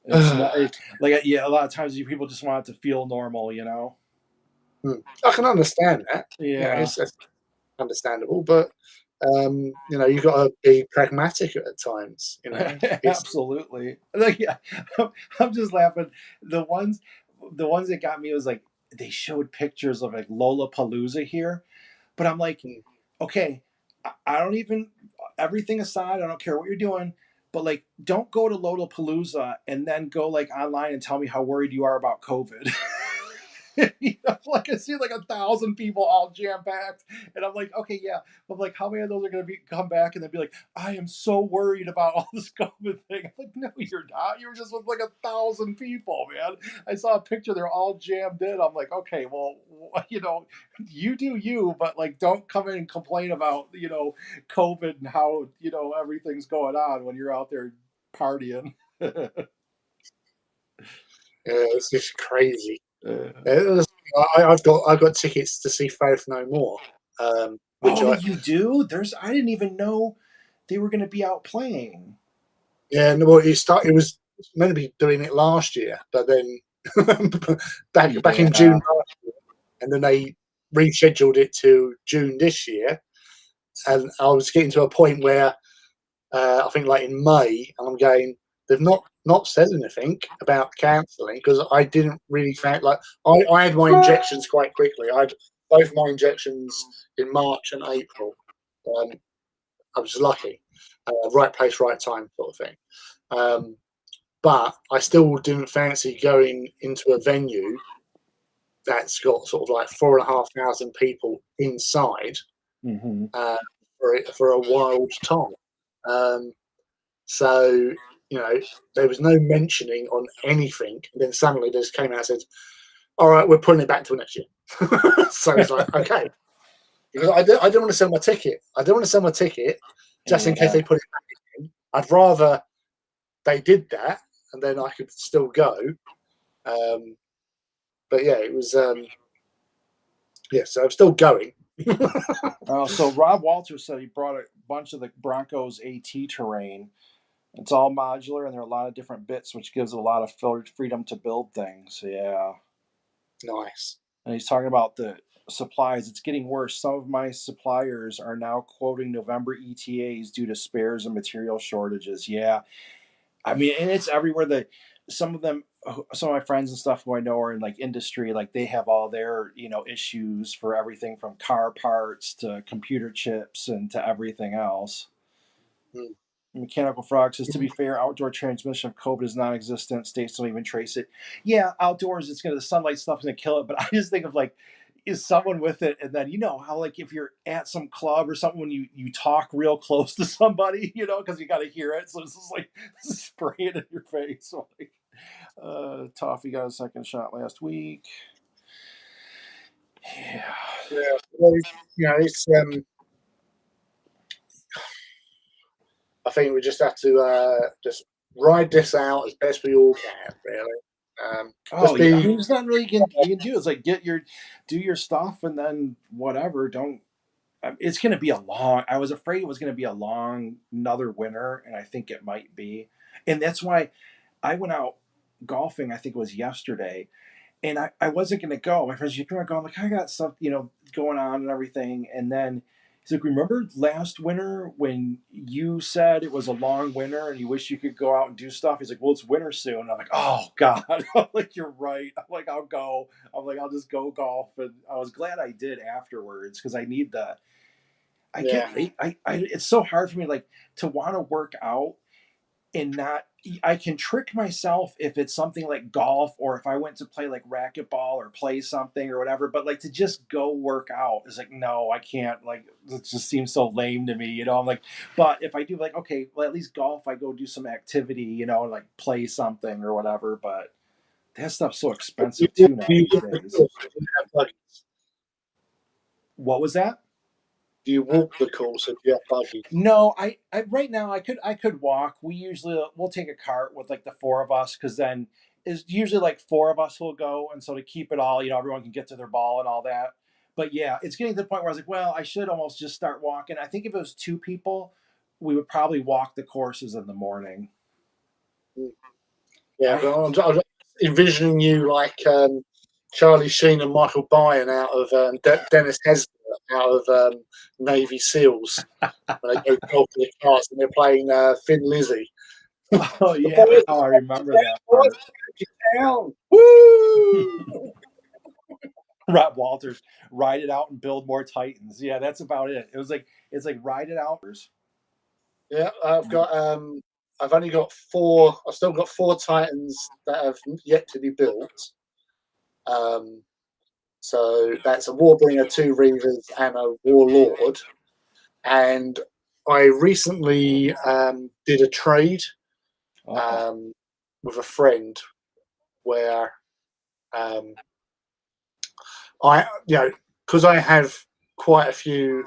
Speaker 1: It's
Speaker 2: crazy.
Speaker 1: not like yeah. A lot of times you people just want it to feel normal. You know.
Speaker 2: I can understand that.
Speaker 1: Yeah.
Speaker 2: It's understandable, but you've got to be pragmatic at times. It's
Speaker 1: Absolutely. Like, yeah, I'm just laughing. The ones, the ones that got me was like they showed pictures of like Lollapalooza here, but I'm like,
Speaker 2: mm,
Speaker 1: okay, I don't even. Everything aside, I don't care what you're doing, but like, don't go to Lollapalooza and then go like online and tell me how worried you are about COVID. Like I see like 1,000 people all jam packed, and I'm like, okay, yeah. I'm like, how many of those are going to be come back and then be like, I am so worried about all this COVID thing. I'm like, no, you're not. You were just with like 1,000 people, man. I saw a picture; they're all jammed in. I'm like, okay, well, you do you, but like, don't come in and complain about COVID and how everything's going on when you're out there partying.
Speaker 2: it's just crazy.
Speaker 1: Uh,
Speaker 2: It was- I've got tickets to see Faith No More, which
Speaker 1: oh, you do? I didn't even know they were going to be out playing.
Speaker 2: well, it was meant to be doing it last year, but then back in June
Speaker 1: Yeah.
Speaker 2: last year, and then they rescheduled it to June this year, and I was getting to a point where I think like in May, and I'm going, they've not said anything about cancelling because I didn't really think like I had my injections quite quickly. I had both my injections in March and April. Um, I was lucky, right place, right time, sort of thing. But I still didn't fancy going into a venue that's got sort of like 4,500 people inside
Speaker 1: Mm-hmm.
Speaker 2: uh, for a wild time. Um, so, you know, there was no mentioning on anything. And then suddenly they just came out and said, all right, we're putting it back till next year. So it's like, okay. Because I didn't want to sell my ticket. I didn't want to sell my ticket just in case
Speaker 1: Yeah.
Speaker 2: they put it back in. I'd rather they did that and then I could still go. Um, but yeah, it was, so I'm still going.
Speaker 1: So Rob Walters said he brought a bunch of the Broncos AT terrain. It's all modular, and there are a lot of different bits, which gives it a lot of freedom to build things. Yeah.
Speaker 2: Nice.
Speaker 1: And he's talking about the supplies. It's getting worse. Some of my suppliers are now quoting November ETAs due to spares and material shortages. Yeah. I mean, and it's everywhere. Some of them, some of my friends and stuff who I know are in like industry, like they have all their issues for everything from car parts to computer chips and to everything else.
Speaker 2: Mm.
Speaker 1: Mechanical Frog says, to be fair, outdoor transmission of COVID is non-existent. States don't even trace it. Yeah, outdoors, the sunlight stuff's gonna kill it. But I just think of like, is someone with it, and then how like if you're at some club or something when you talk real close to somebody, because you got to hear it, so it's just like spraying it in your face. So like, Toffee got a second shot last week. Yeah.
Speaker 2: Yeah, well, it's. I think we just have to just ride this out as best we all can. Really,
Speaker 1: Oh
Speaker 2: just
Speaker 1: yeah, I
Speaker 2: be.
Speaker 1: mean, there's not really you can do. It's like do your stuff, and then whatever. Don't It's going to be a long. I was afraid it was going to be a long another winter, and I think it might be. And that's why I went out golfing. I think it was yesterday, and I wasn't going to go. My friends, you can go. I'm like, I got stuff, going on and everything. And then he's like, remember last winter when you said it was a long winter and you wish you could go out and do stuff? He's like, well, it's winter soon. And I'm like, oh God. I'm like, you're right. I'm like, I'll go. I'm like, I'll just go golf. And I was glad I did afterwards because I need the I get
Speaker 2: Yeah,
Speaker 1: it's so hard for me like to want to work out and not. I can trick myself if it's something like golf or if I went to play like racquetball or play something or whatever, but like to just go work out is like no, I can't. Like it just seems so lame to me. I'm like, but if I do like okay, well at least golf I go do some activity, like play something or whatever. But that stuff's so
Speaker 2: you,
Speaker 1: expensive
Speaker 2: you,
Speaker 1: too now
Speaker 2: you
Speaker 1: these
Speaker 2: walk the
Speaker 1: days.
Speaker 2: course. You have buggies.
Speaker 1: What was that?
Speaker 2: Do you walk the course if you have buggies?
Speaker 1: No, I right now I could walk. We'll take a cart with like the four of us because then is usually like four of us will go, and so to keep it all, everyone can get to their ball and all that. But yeah, it's getting to the point where I was like, well, I should almost just start walking. I think if it was two people, we would probably walk the courses in the morning.
Speaker 2: Yeah,
Speaker 1: I
Speaker 2: but I'm envisioning you like Charlie Sheen and Michael Byron out of Dennis Hesler out of Navy SEALs when they go golf in the cars and they're playing Thin Lizzy.
Speaker 1: oh
Speaker 2: The
Speaker 1: yeah,
Speaker 2: boys,
Speaker 1: I remember that
Speaker 2: boys,
Speaker 1: part.
Speaker 2: get down.
Speaker 1: Woo! Rob Walters, ride it out and build more Titans. Yeah, that's about it. It was like it's like ride it out.
Speaker 2: Yeah, I've only got four. I've still got four Titans that have yet to be built. Um, so that's a Warbringer, two Reavers, and a Warlord. And I recently did a trade
Speaker 1: Oh
Speaker 2: um, with a friend where um, because I have quite a few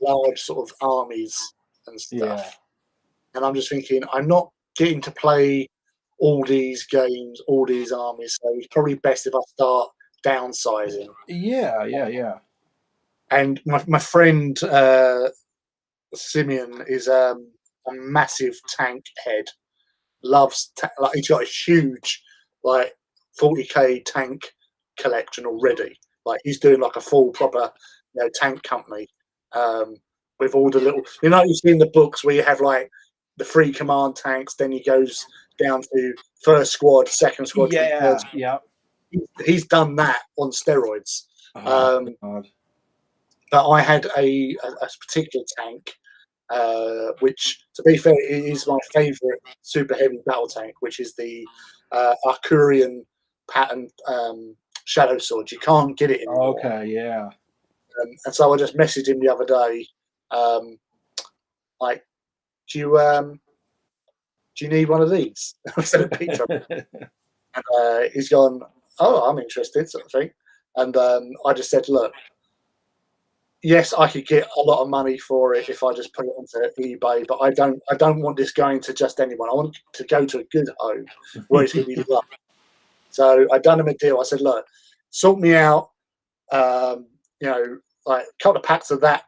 Speaker 2: large sort of armies and
Speaker 1: yeah.
Speaker 2: stuff, and I'm just thinking I'm not getting to play all these games, all these armies, so it's probably best if I start downsizing.
Speaker 1: Yeah, yeah, yeah.
Speaker 2: And my friend Simeon is a massive tank head. Like he's got a huge like 40k tank collection already. Like he's doing like a full proper tank company with all the little you see in the books where you have like the free command tanks, then he goes down to first squad, second squadron, third
Speaker 1: Yeah,
Speaker 2: squad.
Speaker 1: yeah.
Speaker 2: He's done that on steroids.
Speaker 1: Oh
Speaker 2: Um,
Speaker 1: God.
Speaker 2: but I had a particular tank. which, to be fair, is my favourite super heavy battle tank, which is the Arcurian pattern shadow sword. You can't get it anymore.
Speaker 1: Okay, yeah.
Speaker 2: And so I just messaged him the other day, um, like, do you need one of these? I sent a picture, and he's gone, oh, I'm interested, sort of thing. And I just said, look, yes, I could get a lot of money for it if I just put it onto eBay, but I don't want this going to just anyone. I want it to go to a good home where it's going to be loved. So I done him a deal. I said, look, sort me out, like a couple of packs of that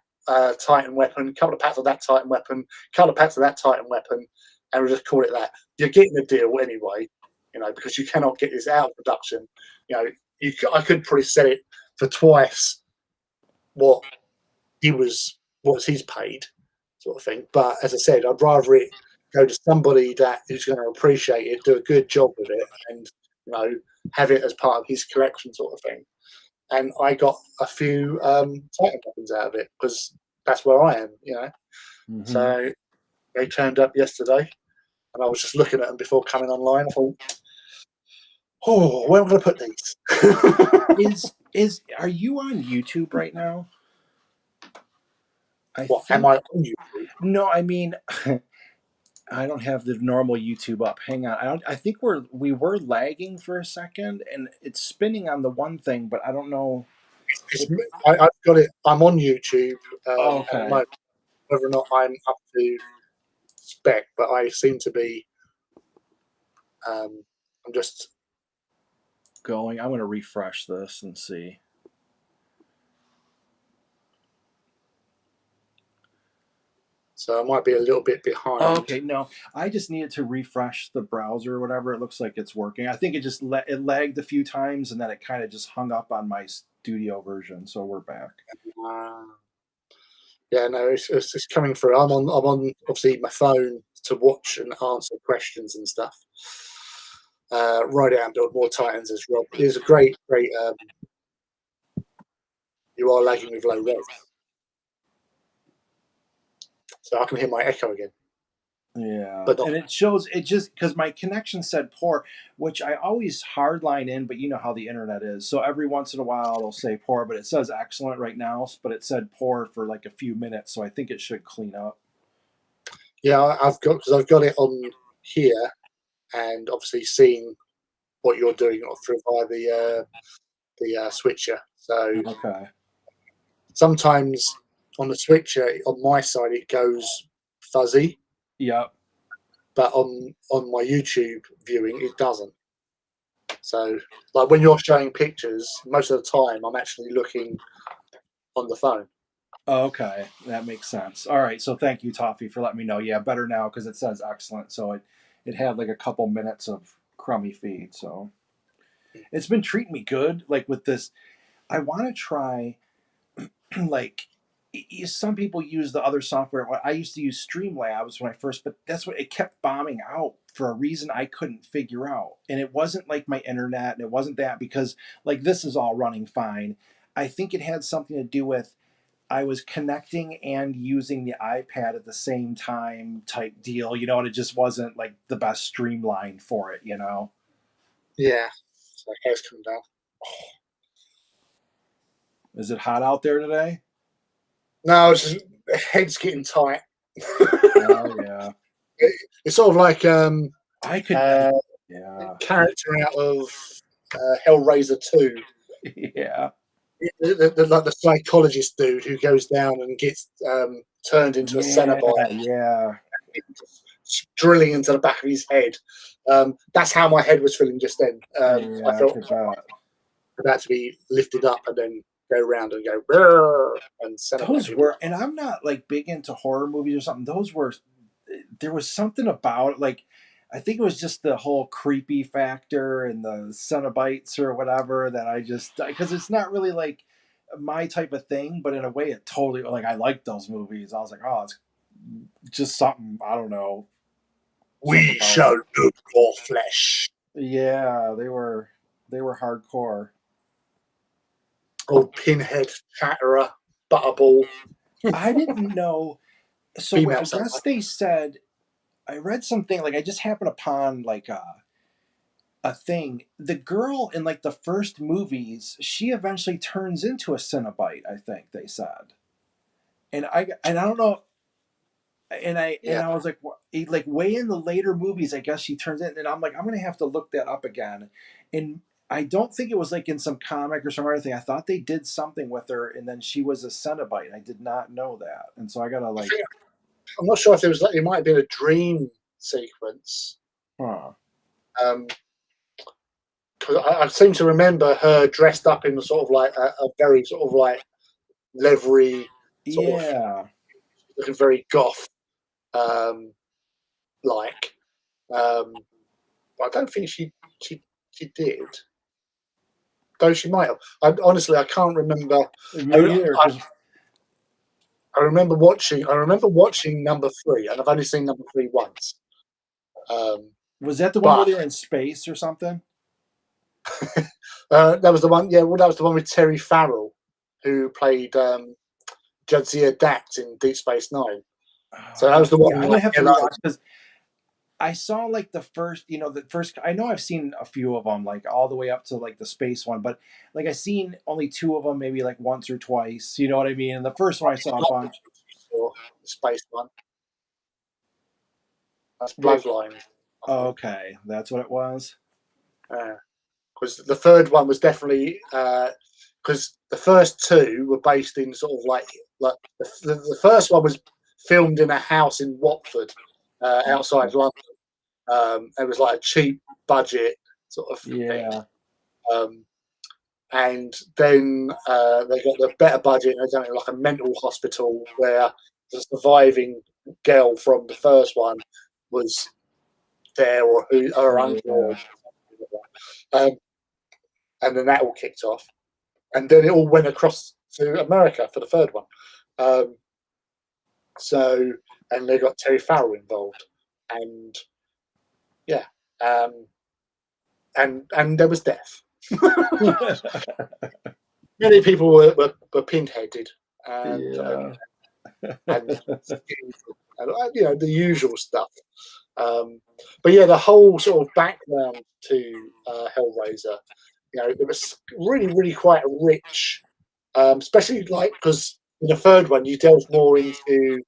Speaker 2: Titan weapon, a couple of packs of that Titan weapon, a couple of packs of that Titan weapon, and we'll just call it that. You're getting a deal anyway, because you cannot get this out of production. I could probably sell it for twice what he's paid, sort of thing. But as I said, I'd rather it go to somebody who's going to appreciate it, do a good job with it, and have it as part of his collection, sort of thing. And I got a few Titan weapons out of it because that's where I am.
Speaker 1: Mm-hmm.
Speaker 2: So they turned up yesterday, and I was just looking at them before coming online. I thought, oh, where am I going to put these?
Speaker 1: Are you on YouTube right now? I
Speaker 2: What am
Speaker 1: think
Speaker 2: I on YouTube?
Speaker 1: no, I mean I don't have the normal YouTube up. Hang on. I think we were lagging for a second and it's spinning on the one thing, but I don't know.
Speaker 2: It's,
Speaker 1: It,
Speaker 2: I've got it. I'm on YouTube at the
Speaker 1: okay.
Speaker 2: moment. Whether or not I'm up to spec, but I seem to be. I'm just.
Speaker 1: Going. I'm going to refresh this and see.
Speaker 2: So I might be a little bit behind.
Speaker 1: Okay, no, I just needed to refresh the browser or whatever. It looks like it's working. I think it just it lagged a few times and then it kind of just hung up on my studio version. So we're back.
Speaker 2: Uh, yeah, no, it's coming through. I'm on obviously my phone to watch and answer questions and stuff. Write it out and build more Titans as Rob. It was a great. You are lagging with low res, so I can hear my echo again,
Speaker 1: Yeah,
Speaker 2: but not.
Speaker 1: and it shows it just because my connection said poor, which I always hardline in, but you know how the internet is. So every once in a while it'll say poor, but it says excellent right now, but it said poor for like a few minutes, so I think it should clean up.
Speaker 2: Yeah, I've got it on here, and obviously seeing what you're doing through via the switcher. So
Speaker 1: Okay.
Speaker 2: sometimes on the switcher on my side it goes fuzzy,
Speaker 1: Yep.
Speaker 2: but on my YouTube viewing it doesn't. So like when you're showing pictures, most of the time I'm actually looking on the phone.
Speaker 1: Okay, that makes sense. All right, so thank you, Toffee, for letting me know. Yeah, better now because it says excellent. So it had like a couple minutes of crummy feed. So it's been treating me good. Like with this, I want to try like some people use the other software. I used to use Streamlabs when I first, but that's what it kept bombing out for a reason I couldn't figure out. And it wasn't like my internet, and it wasn't that because like this is all running fine. I think it had something to do with I was connecting and using the iPad at the same time type deal, and it just wasn't like the best streamline for it.
Speaker 2: Yeah, so hair's coming down.
Speaker 1: Is it hot out there today?
Speaker 2: No, it's just, head's getting tight.
Speaker 1: Oh yeah.
Speaker 2: It's sort of like
Speaker 1: I could
Speaker 2: uh,
Speaker 1: yeah.
Speaker 2: character out of Hellraiser 2.
Speaker 1: Yeah.
Speaker 2: Like the psychologist dude who goes down and gets turned into a
Speaker 1: Yeah,
Speaker 2: Cenobite,
Speaker 1: yeah.
Speaker 2: drilling into the back of his head. That's how my head was feeling just then. I
Speaker 1: Yeah, I
Speaker 2: felt
Speaker 1: could bet.
Speaker 2: that to be lifted up and then go around and go "Brrr," and Cenobite
Speaker 1: Those
Speaker 2: people.
Speaker 1: were, and I'm not like big into horror movies or something. Those were, there was something about like, I think it was just the whole creepy factor and the Cenobites or whatever that I just, because it's not really like my type of thing, but in a way it totally, like, I like those movies. I was like, oh, it's just something, I don't know, something
Speaker 2: We
Speaker 1: about
Speaker 2: shall
Speaker 1: it.
Speaker 2: look for flesh.
Speaker 1: Yeah, they were hardcore.
Speaker 2: Old pinhead, chatterer, butterball.
Speaker 1: I didn't know. So wait,
Speaker 2: female
Speaker 1: I
Speaker 2: Cenobite.
Speaker 1: guess they said I read something like I just happened upon like a thing. The girl in like the first movies, she eventually turns into a Cenobite. I think they said, and I don't know, and
Speaker 2: Yeah,
Speaker 1: I was like, like way in the later movies, I guess she turns in, and I'm like, I'm gonna have to look that up again, and I don't think it was like in some comic or some other thing. I thought they did something with her, and then she was a Cenobite. I did not know that, and so I gotta
Speaker 2: I
Speaker 1: like,
Speaker 2: think I'm not sure if it was like it might have been a dream sequence.
Speaker 1: huh?
Speaker 2: Um, because I seem to remember her dressed up in sort of like a very sort of like leathery sort of
Speaker 1: Yeah.
Speaker 2: looking very goth um, like. But I don't think she did. Though she might have. Honestly, I can't remember. I,
Speaker 1: Me either,
Speaker 2: I,
Speaker 1: because
Speaker 2: I remember watching. I remember watching number three, and I've only seen number three once. Um,
Speaker 1: was that the one where
Speaker 2: but
Speaker 1: they were in space or something?
Speaker 2: that was the one. Yeah, well, that was the one with Terry Farrell, who played Jadzia Dax in Deep Space Nine. So that was the
Speaker 1: Yeah,
Speaker 2: one
Speaker 1: I'm gonna
Speaker 2: like
Speaker 1: have to
Speaker 2: hello.
Speaker 1: rewatch because I saw like the first, the first. I know I've seen a few of them, like all the way up to like the space one, but like I seen only two of them, maybe like once or twice. You know what I mean? And the first one I saw a bunch.
Speaker 2: Or the space one. That's
Speaker 1: Wait,
Speaker 2: Bloodline, I think.
Speaker 1: okay, that's what it was.
Speaker 2: Because the third one was definitely because the first two were based in sort of like the first one was filmed in a house in Watford, outside London. It was like a cheap budget sort of thing.
Speaker 1: Yeah,
Speaker 2: Um, and then they got the better budget and they done it like a mental hospital where the surviving girl from the first one was there or who her uncle or
Speaker 1: yeah,
Speaker 2: um, and then that all kicked off and then it all went across to America for the third one. Um, so and they got Terry Farrell involved and yeah um, and there was death. Many people were pinheaded and
Speaker 1: yeah,
Speaker 2: and you know the usual stuff. But yeah, the whole sort of background to Hellraiser, you know, it was really quite rich, especially like because in the third one you delve more into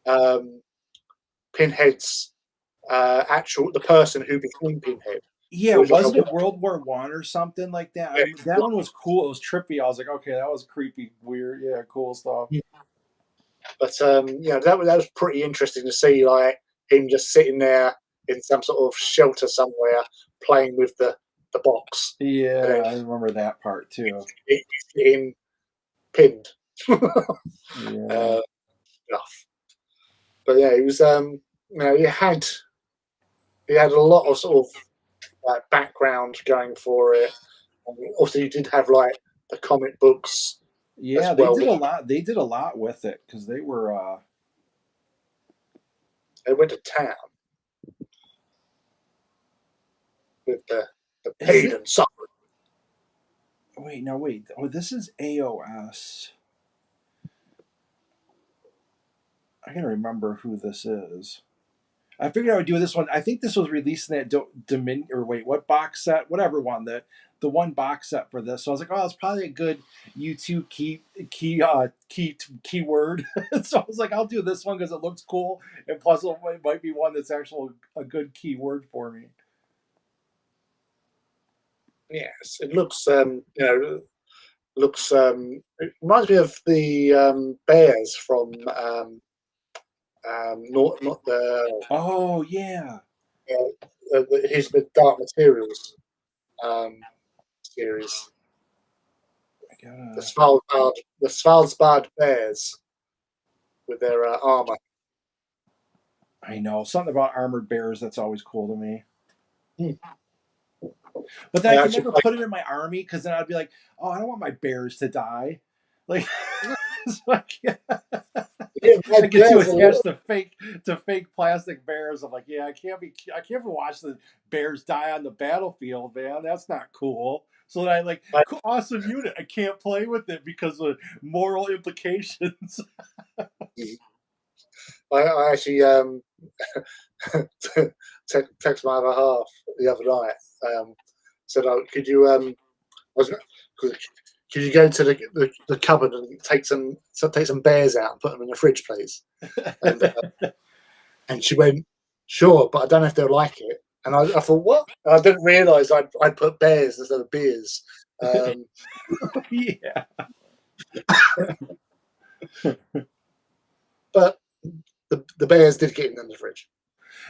Speaker 2: um, Pinhead's actual the person who became Pinhead.
Speaker 1: yeah.
Speaker 2: Who was like a
Speaker 1: Wasn't it World War I or something like that? That one was cool. It was trippy. I was like, okay, that was creepy, weird. Yeah, cool stuff.
Speaker 2: but you know that was pretty interesting to see, like him just sitting there in some sort of shelter somewhere playing with the box, and
Speaker 1: Yeah,
Speaker 2: then
Speaker 1: I remember that part too.
Speaker 2: it's getting pinned.
Speaker 1: Yeah.
Speaker 2: uh, Stuff. But yeah, he was you know he had a lot of sort of like background going for it. And also, he did have like the comic books as
Speaker 1: Yeah, they
Speaker 2: well.
Speaker 1: did a lot. They did a lot with it because they were.
Speaker 2: They went to town with the
Speaker 1: Is
Speaker 2: pain
Speaker 1: it?
Speaker 2: and suffering.
Speaker 1: Wait, no, wait. Oh, this is AOS. I gotta remember who this is. I figured I would do this one. I think this was released in that Dominion or wait, what box set? Whatever one the one box set for this. So I was like, oh, it's probably a good YouTube keyword. So I was like, I'll do this one because it looks cool, and plus it might be one that's actually a good keyword for me.
Speaker 2: Yes, it looks you know looks it reminds me of the bears from not the
Speaker 1: Oh yeah,
Speaker 2: his Dark Materials um, series.
Speaker 1: I gotta.
Speaker 2: The Svalbard Bears with their armor.
Speaker 1: I know something about armored bears. That's always cool to me.
Speaker 2: Hmm.
Speaker 1: But then
Speaker 2: I
Speaker 1: I could
Speaker 2: actually
Speaker 1: never put it in my army because then I'd be like, oh, I don't want my bears to die. Like, it's like
Speaker 2: yeah,
Speaker 1: I
Speaker 2: Red
Speaker 1: get too
Speaker 2: Bears are
Speaker 1: attached to fake plastic bears. I'm like, yeah, I can't be watching the bears die on the battlefield, man. That's not cool. So then I like
Speaker 2: like,
Speaker 1: awesome unit. I can't play with it because of moral implications.
Speaker 2: I actually text my other half the other night. Said, "Oh, could you was, could you go to the cupboard and take some bears out and put them in the fridge, please?" And she went, "Sure, but I don't know if they'll like it." And I thought, what? And I didn't realise I'd put bears instead of beers.
Speaker 1: Yeah.
Speaker 2: But the bears did get in the fridge.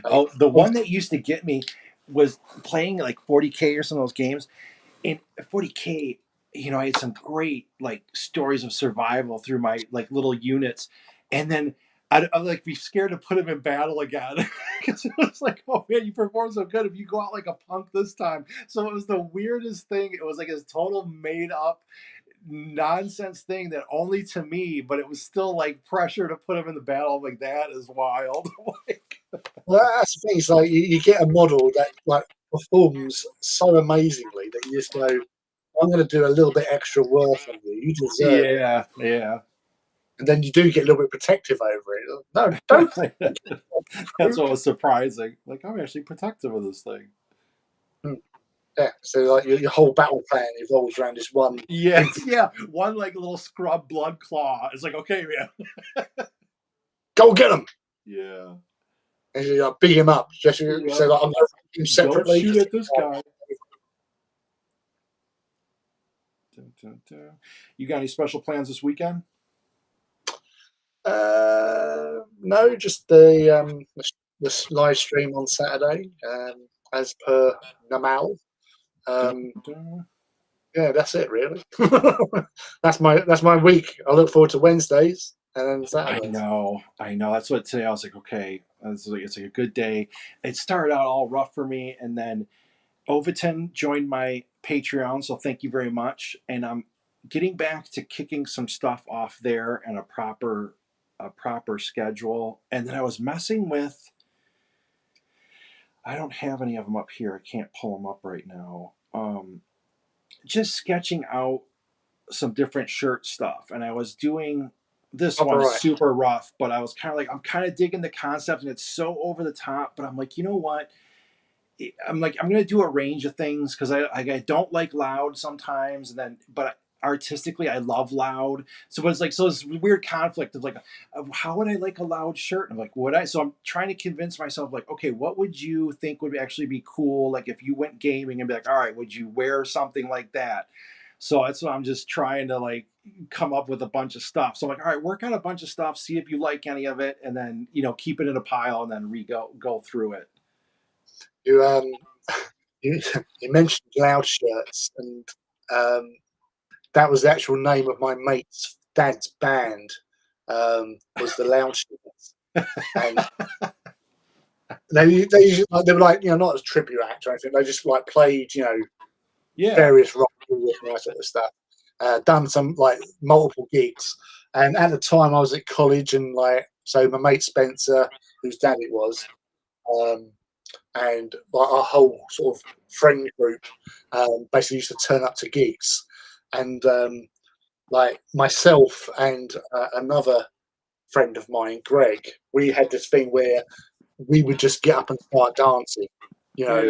Speaker 1: Oh, the one that used to get me was playing like 40K or some of those games. In 40K, I had some great like stories of survival through my like little units, and then I'd like be scared to put him in battle again because it was like, oh man, you performed so good if you go out like a punk this time. So it was the weirdest thing. It was like this total made up nonsense thing that only to me, but it was still like pressure to put him in the battle. I'm like, that is wild. Like,
Speaker 2: Well, that's the thing. It's like you get a model that like performs so amazingly that you just go, "I'm going to do a little bit extra work on you. You deserve it."
Speaker 1: yeah, yeah.
Speaker 2: And then you do get a little bit protective over it. No, don't.
Speaker 1: That's what was surprising. Like, I'm actually protective of this thing.
Speaker 2: Yeah. So like your whole battle plan evolves around this one.
Speaker 1: Yeah, yeah. One like little scrub blood claw. It's like, okay, man.
Speaker 2: Go get him.
Speaker 1: Yeah.
Speaker 2: And you like, beat him up. Just so
Speaker 1: Yep.
Speaker 2: like I'm going to him
Speaker 1: Don't
Speaker 2: separately.
Speaker 1: shoot at this guy. Dun, dun, dun. You got any special plans this weekend?
Speaker 2: No, just the live stream on Saturday, as per normal.
Speaker 1: Dun,
Speaker 2: Um,
Speaker 1: dun.
Speaker 2: yeah, that's it really. That's my week. I look forward to Wednesdays and then Saturdays.
Speaker 1: I know. That's what today I was like, okay, it's like a good day. It started out all rough for me, and then Overton joined my Patreon, so thank you very much. And I'm getting back to kicking some stuff off there and a proper schedule. And then I was messing with. I don't have any of them up here. I can't pull them up right now. Just sketching out some different shirt stuff, and I was doing this
Speaker 2: All
Speaker 1: one is
Speaker 2: right.
Speaker 1: super rough, but I was kind of like, I'm kind of digging the concept, and it's so over the top. But I'm like, you know what? I'm like, I'm gonna do a range of things because I don't like loud sometimes, and then but artistically I love loud. So it's like this weird conflict of like, how would I like a loud shirt? And I'm like, would I? So I'm trying to convince myself like, okay, what would you think would actually be cool? Like if you went gaming and be like, all right, would you wear something like that? So that's what I'm just trying to like come up with a bunch of stuff. So I'm like, all right, work on a bunch of stuff, see if you like any of it, and then keep it in a pile and then go through it.
Speaker 2: You you, you mentioned loud shirts, and that was the actual name of my mate's dad's band. Was the Loud Shirts, and they usually, like, they were like not as tribute act or anything. They just like played
Speaker 1: Yeah.
Speaker 2: various rock and that sort of stuff. Done some like multiple gigs, and at the time I was at college, and like so my mate Spencer, whose dad it was, um, and like our whole sort of friend group, basically used to turn up to gigs, and like myself and another friend of mine, Greg, we had this thing where we would just get up and start dancing, you know,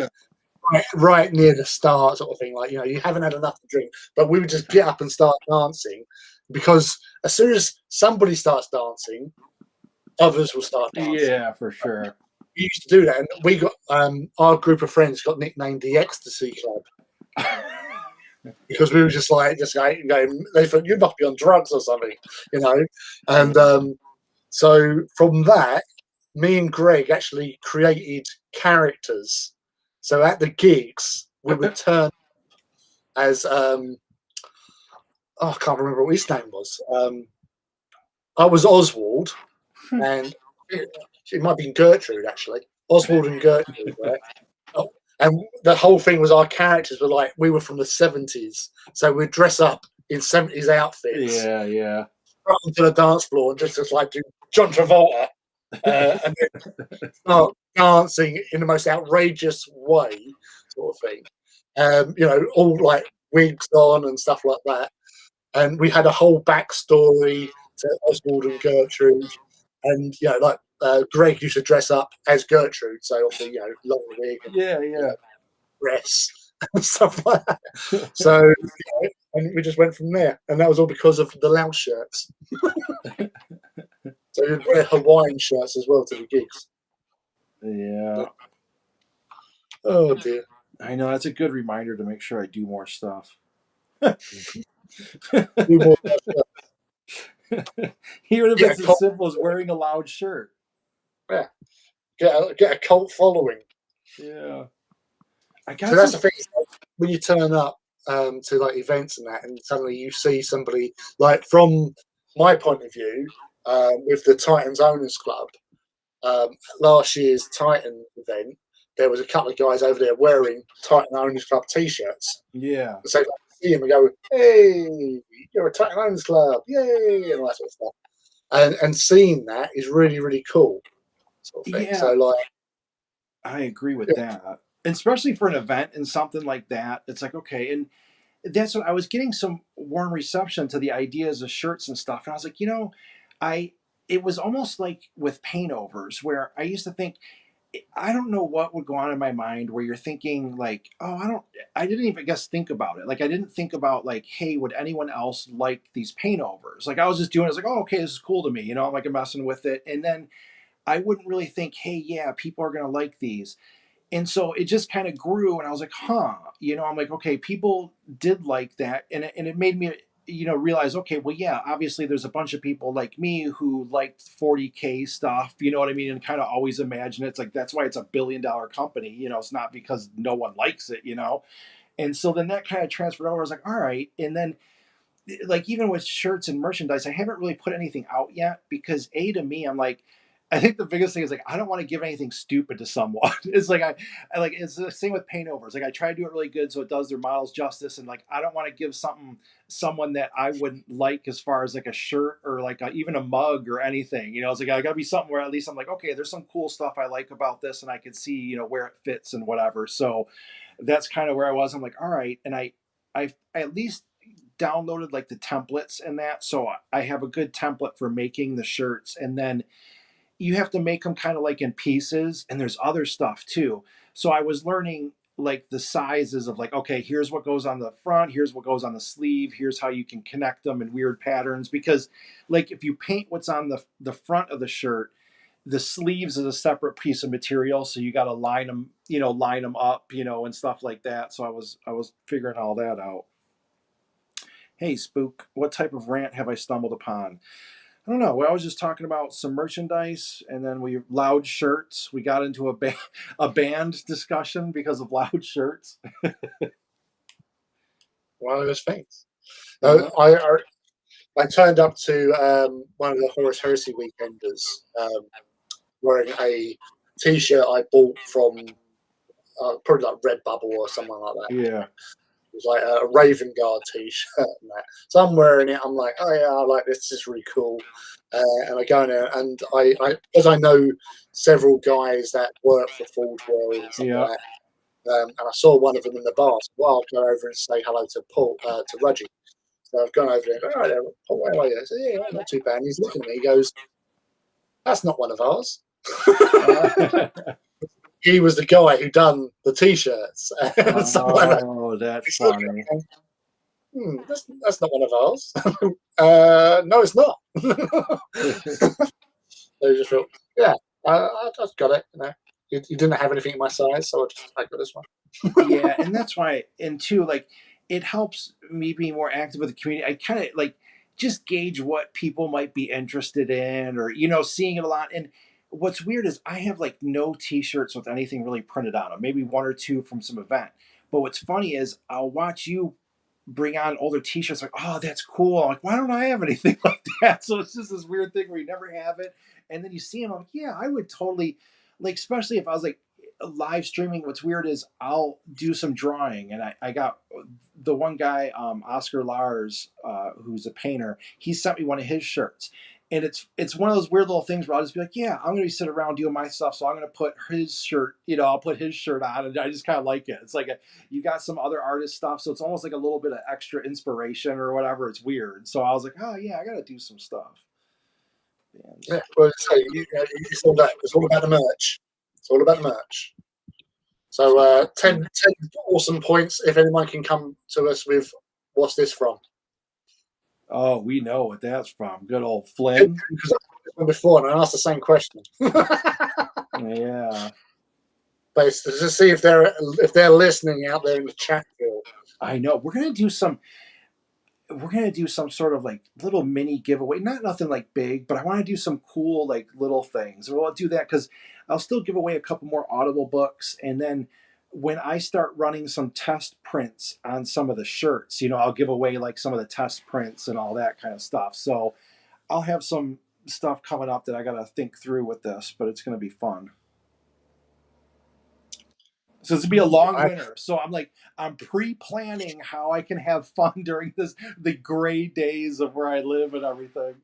Speaker 1: Yeah.
Speaker 2: right near the start, sort of thing. Like, you haven't had enough to drink, but we would just get up and start dancing because as soon as somebody starts dancing, others will start dancing.
Speaker 1: Yeah, for sure.
Speaker 2: We used to do that, and we got our group of friends got nicknamed the Ecstasy Club because we were just going. They thought you must be on drugs or something, and so from that, me and Greg actually created characters. So at the gigs, we would turn as I can't remember what his name was. I was Oswald, and it might be Gertrude actually. Oswald and Gertrude, right? Oh, and the whole thing was our characters were like we were from the 70s, so we'd dress up in 70s outfits,
Speaker 1: Yeah, yeah.
Speaker 2: run onto the dance floor and just like do John Travolta, and then start dancing in the most outrageous way, sort of thing. All like wigs on and stuff like that. And we had a whole backstory to Oswald and Gertrude. And like Greg used to dress up as Gertrude, so obviously long wig and
Speaker 1: Yeah,
Speaker 2: you know,
Speaker 1: yeah.
Speaker 2: dress and stuff like that. So and we just went from there, and that was all because of the lounge shirts. So we'd wear Hawaiian shirts as well to the gigs.
Speaker 1: Yeah.
Speaker 2: Oh dear.
Speaker 1: I know that's a good reminder to make sure I do more stuff.
Speaker 2: Do more
Speaker 1: Even if
Speaker 2: get a
Speaker 1: it's as
Speaker 2: cult,
Speaker 1: simple as wearing a loud shirt.
Speaker 2: yeah, get a cult following.
Speaker 1: Yeah. I
Speaker 2: So
Speaker 1: got
Speaker 2: that's
Speaker 1: some.
Speaker 2: the thing. When you turn up to like events and that, and suddenly you see somebody like from my point of view with the Titans Owners Club. Last year's Titan event, there was a couple of guys over there wearing Titan Owners Club T-shirts.
Speaker 1: Yeah.
Speaker 2: So I see him and go, "Hey, you're a Titan Owners Club, yay!" and all that sort of stuff. And seeing that is really really cool, sort of thing. So
Speaker 1: Yeah.
Speaker 2: like,
Speaker 1: I agree with
Speaker 2: yeah,
Speaker 1: that. And especially for an event and something like that. It's like, okay. And that's what I was getting some warm reception to the ideas of shirts and stuff. And I was like, I, it was almost like with Paintovers where I used to think, I don't know what would go on in my mind where you're thinking like, oh, I didn't even guess think about it. Like I didn't think about like, hey, would anyone else like these Paintovers? Like I was just doing, it. I was like, oh, okay, this is cool to me. I'm like messing with it. And then I wouldn't really think, hey, yeah, people are going to like these. And so it just kind of grew and I was like, huh, I'm like, okay, people did like that. And it made me, realize, okay, well, yeah, obviously there's a bunch of people like me who liked 40K stuff, you know what I mean? And kind of always imagine it's like, that's why it's $1 billion company, it's not because no one likes it. And so then that kind of transferred over. I was like, all right. And then like even with shirts and merchandise, I haven't really put anything out yet because to me, I'm like, I think the biggest thing is like I don't want to give anything stupid to someone. It's like I like it's the same with Paintovers. Like I try to do it really good so it does their models justice, and like I don't want to give someone that I wouldn't like as far as like a shirt or like even a mug or anything. It's like I got to be something where at least I'm like, okay, there's some cool stuff I like about this, and I can see where it fits and whatever. So that's kind of where I was. I'm like, all right, and I at least downloaded like the templates and that, so I have a good template for making the shirts, and then you have to make them kind of like in pieces, and there's other stuff too. So I was learning like the sizes of like, okay, here's what goes on the front, here's what goes on the sleeve, here's how you can connect them in weird patterns, because like if you paint what's on the front of the shirt, the sleeves is a separate piece of material, so you got to line them up, and stuff like that. So I was figuring all that out. Hey, Spook, what type of rant have I stumbled upon? I don't know. Well, I was just talking about some merchandise, and then we loud shirts. We got into a band discussion because of loud shirts.
Speaker 2: one of those things. No,
Speaker 1: Yeah,
Speaker 2: I turned up to one of the Horus Heresy weekenders wearing a T-shirt I bought from probably like Redbubble or something like that.
Speaker 1: yeah,
Speaker 2: It was like a Raven Guard T-shirt and that. So I'm wearing it. I'm like, oh yeah, I like this. This is really cool. And I go in there, and as I know several guys that work for Forge World and stuff
Speaker 1: yeah.
Speaker 2: like that. And I saw one of them in the bar. So well, I'll go over and say hello to Paul, to Rudgy. So I've gone over there. All right, there, Paul, where are you? I said, yeah, not too bad. And he's looking at me. He goes, that's not one of ours. He was the guy who done the T-shirts and stuff like that.
Speaker 1: Oh, that's
Speaker 2: He's looking
Speaker 1: funny.
Speaker 2: at me, that's not one of ours. No, it's not. So you just felt, yeah, I just got it. You didn't have anything in my size, so I got this one.
Speaker 1: Yeah, and that's why, and two, like it helps me be more active with the community. I kind of like just gauge what people might be interested in, or seeing it a lot. And what's weird is I have like no T-shirts with anything really printed on them. Maybe one or two from some event. But what's funny is I'll watch you bring on older T-shirts. Like, oh, that's cool. I'm like, why don't I have anything like that? So it's just this weird thing where you never have it, and then you see them. I'm like, yeah, I would totally like, especially if I was like live streaming. What's weird is I'll do some drawing, and I got the one guy, Oscar Lars, who's a painter. He sent me one of his shirts, and it's one of those weird little things where I'll just be like, yeah, I'm gonna be sitting around doing my stuff, so I'm gonna put his shirt, I'll put his shirt on, and I just kind of like it. It's like you got some other artist stuff, so it's almost like a little bit of extra inspiration or whatever. It's weird. So I was like, oh yeah, I gotta do some stuff. bands.
Speaker 2: Yeah, well, so it's all about the merch. It's all about the merch. So 10 awesome points. If anyone can come to us with what's this from?
Speaker 1: Oh, we know what that's from. Good old Flynn.
Speaker 2: Because I've before and I asked the same question.
Speaker 1: Yeah.
Speaker 2: But it's to see if they're listening out there in the chat field.
Speaker 1: I know. We're gonna do some sort of like little mini giveaway. Not nothing like big, but I want to do some cool like little things. We'll do that because I'll still give away a couple more Audible books, and then when I start running some test prints on some of the shirts, I'll give away like some of the test prints and all that kind of stuff. So I'll have some stuff coming up that I gotta think through with this, but it's gonna be fun. So it's gonna be a long winter. So I'm pre-planning how I can have fun during the gray days of where I live and everything.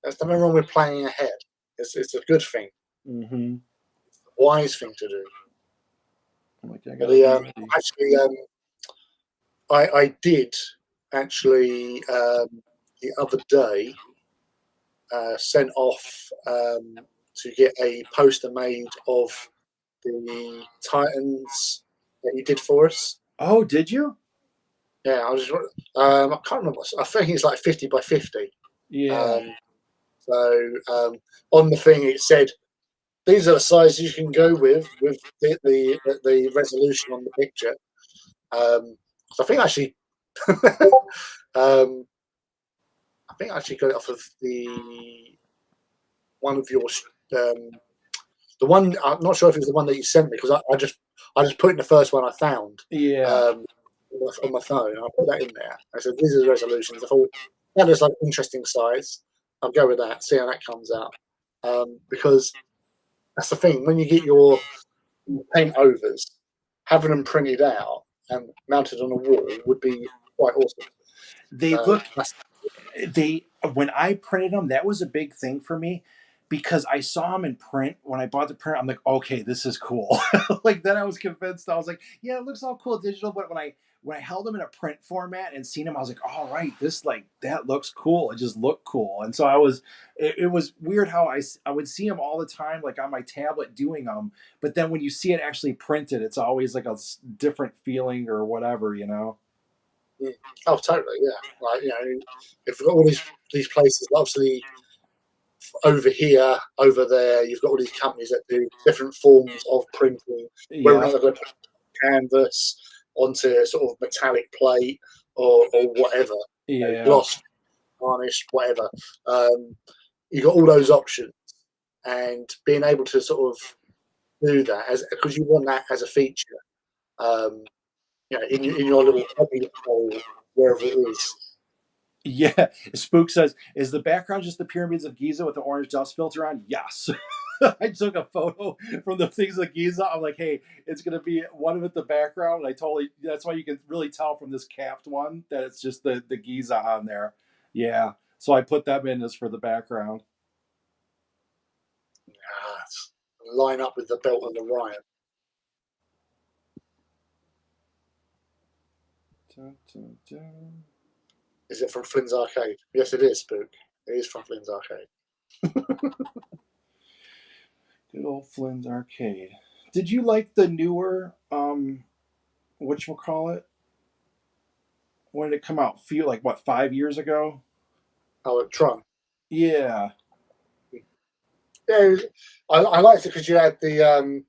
Speaker 2: There's nothing wrong with planning ahead. It's a good thing,
Speaker 1: Mm-hmm.
Speaker 2: wise thing to do.
Speaker 1: I
Speaker 2: But
Speaker 1: gotta be ready.
Speaker 2: actually, I did actually the other day sent off to get a poster made of the Titans that you did for us.
Speaker 1: Oh, did you?
Speaker 2: Yeah, I can't remember. I think it's like 50 by 50.
Speaker 1: Yeah.
Speaker 2: Um, on the thing it said these are the sizes you can go with the resolution on the picture. So I think actually, um, I actually got it off of the one of your the one. I'm not sure if it was the one that you sent me because I just put in the first one I found
Speaker 1: Yeah.
Speaker 2: um, on my phone. I put that in there. I said these are the resolutions. I thought that is like an interesting size. I'll go with that. See how that comes out. Because that's the thing when you get your paint overs, having them printed out and mounted on a wall would be quite awesome.
Speaker 1: They
Speaker 2: So
Speaker 1: look
Speaker 2: that's
Speaker 1: they when I printed them, that was a big thing for me because I saw them in print. When I bought the print, I'm like, okay, this is cool. Like then I was convinced. I was like, yeah, it looks all cool digital. But when I held them in a print format and seen them, I was like, all right, this like that looks cool. It just looked cool. And so it was weird how I would see them all the time, like on my tablet doing them. But then when you see it actually printed, it's always like a different feeling or whatever.
Speaker 2: oh totally yeah. Like if we've got all these places, obviously over here, over there, you've got all these companies that do different forms of printing, whether or
Speaker 1: Yeah.
Speaker 2: not they're going to put canvas onto sort of metallic plate or whatever,
Speaker 1: Yeah.
Speaker 2: gloss, varnish, whatever. Um, you've got all those options, and being able to sort of do that as because you want that as a feature, um, in your little hobby hole, wherever it is.
Speaker 1: Yeah, Spook says, "Is the background just the pyramids of Giza with the orange dust filter on?" Yes. I took a photo from the things of Giza. I'm like, hey, it's gonna be one with the background. And I totally that's why you can really tell from this capped one that it's just the Giza on there. Yeah. So I put them in as for the background.
Speaker 2: Yes. Line up with the belt and the Ryan.
Speaker 1: Dun, dun, dun.
Speaker 2: Is it from Flynn's Arcade? Yes, it is, Spook. It is from Flynn's Arcade.
Speaker 1: Good old Flynn's Arcade. Did you like the newer whatchamacallit? When did it come out? Feel like what, 5 years ago?
Speaker 2: Oh, Tron.
Speaker 1: Yeah.
Speaker 2: Yeah, I liked it because you had the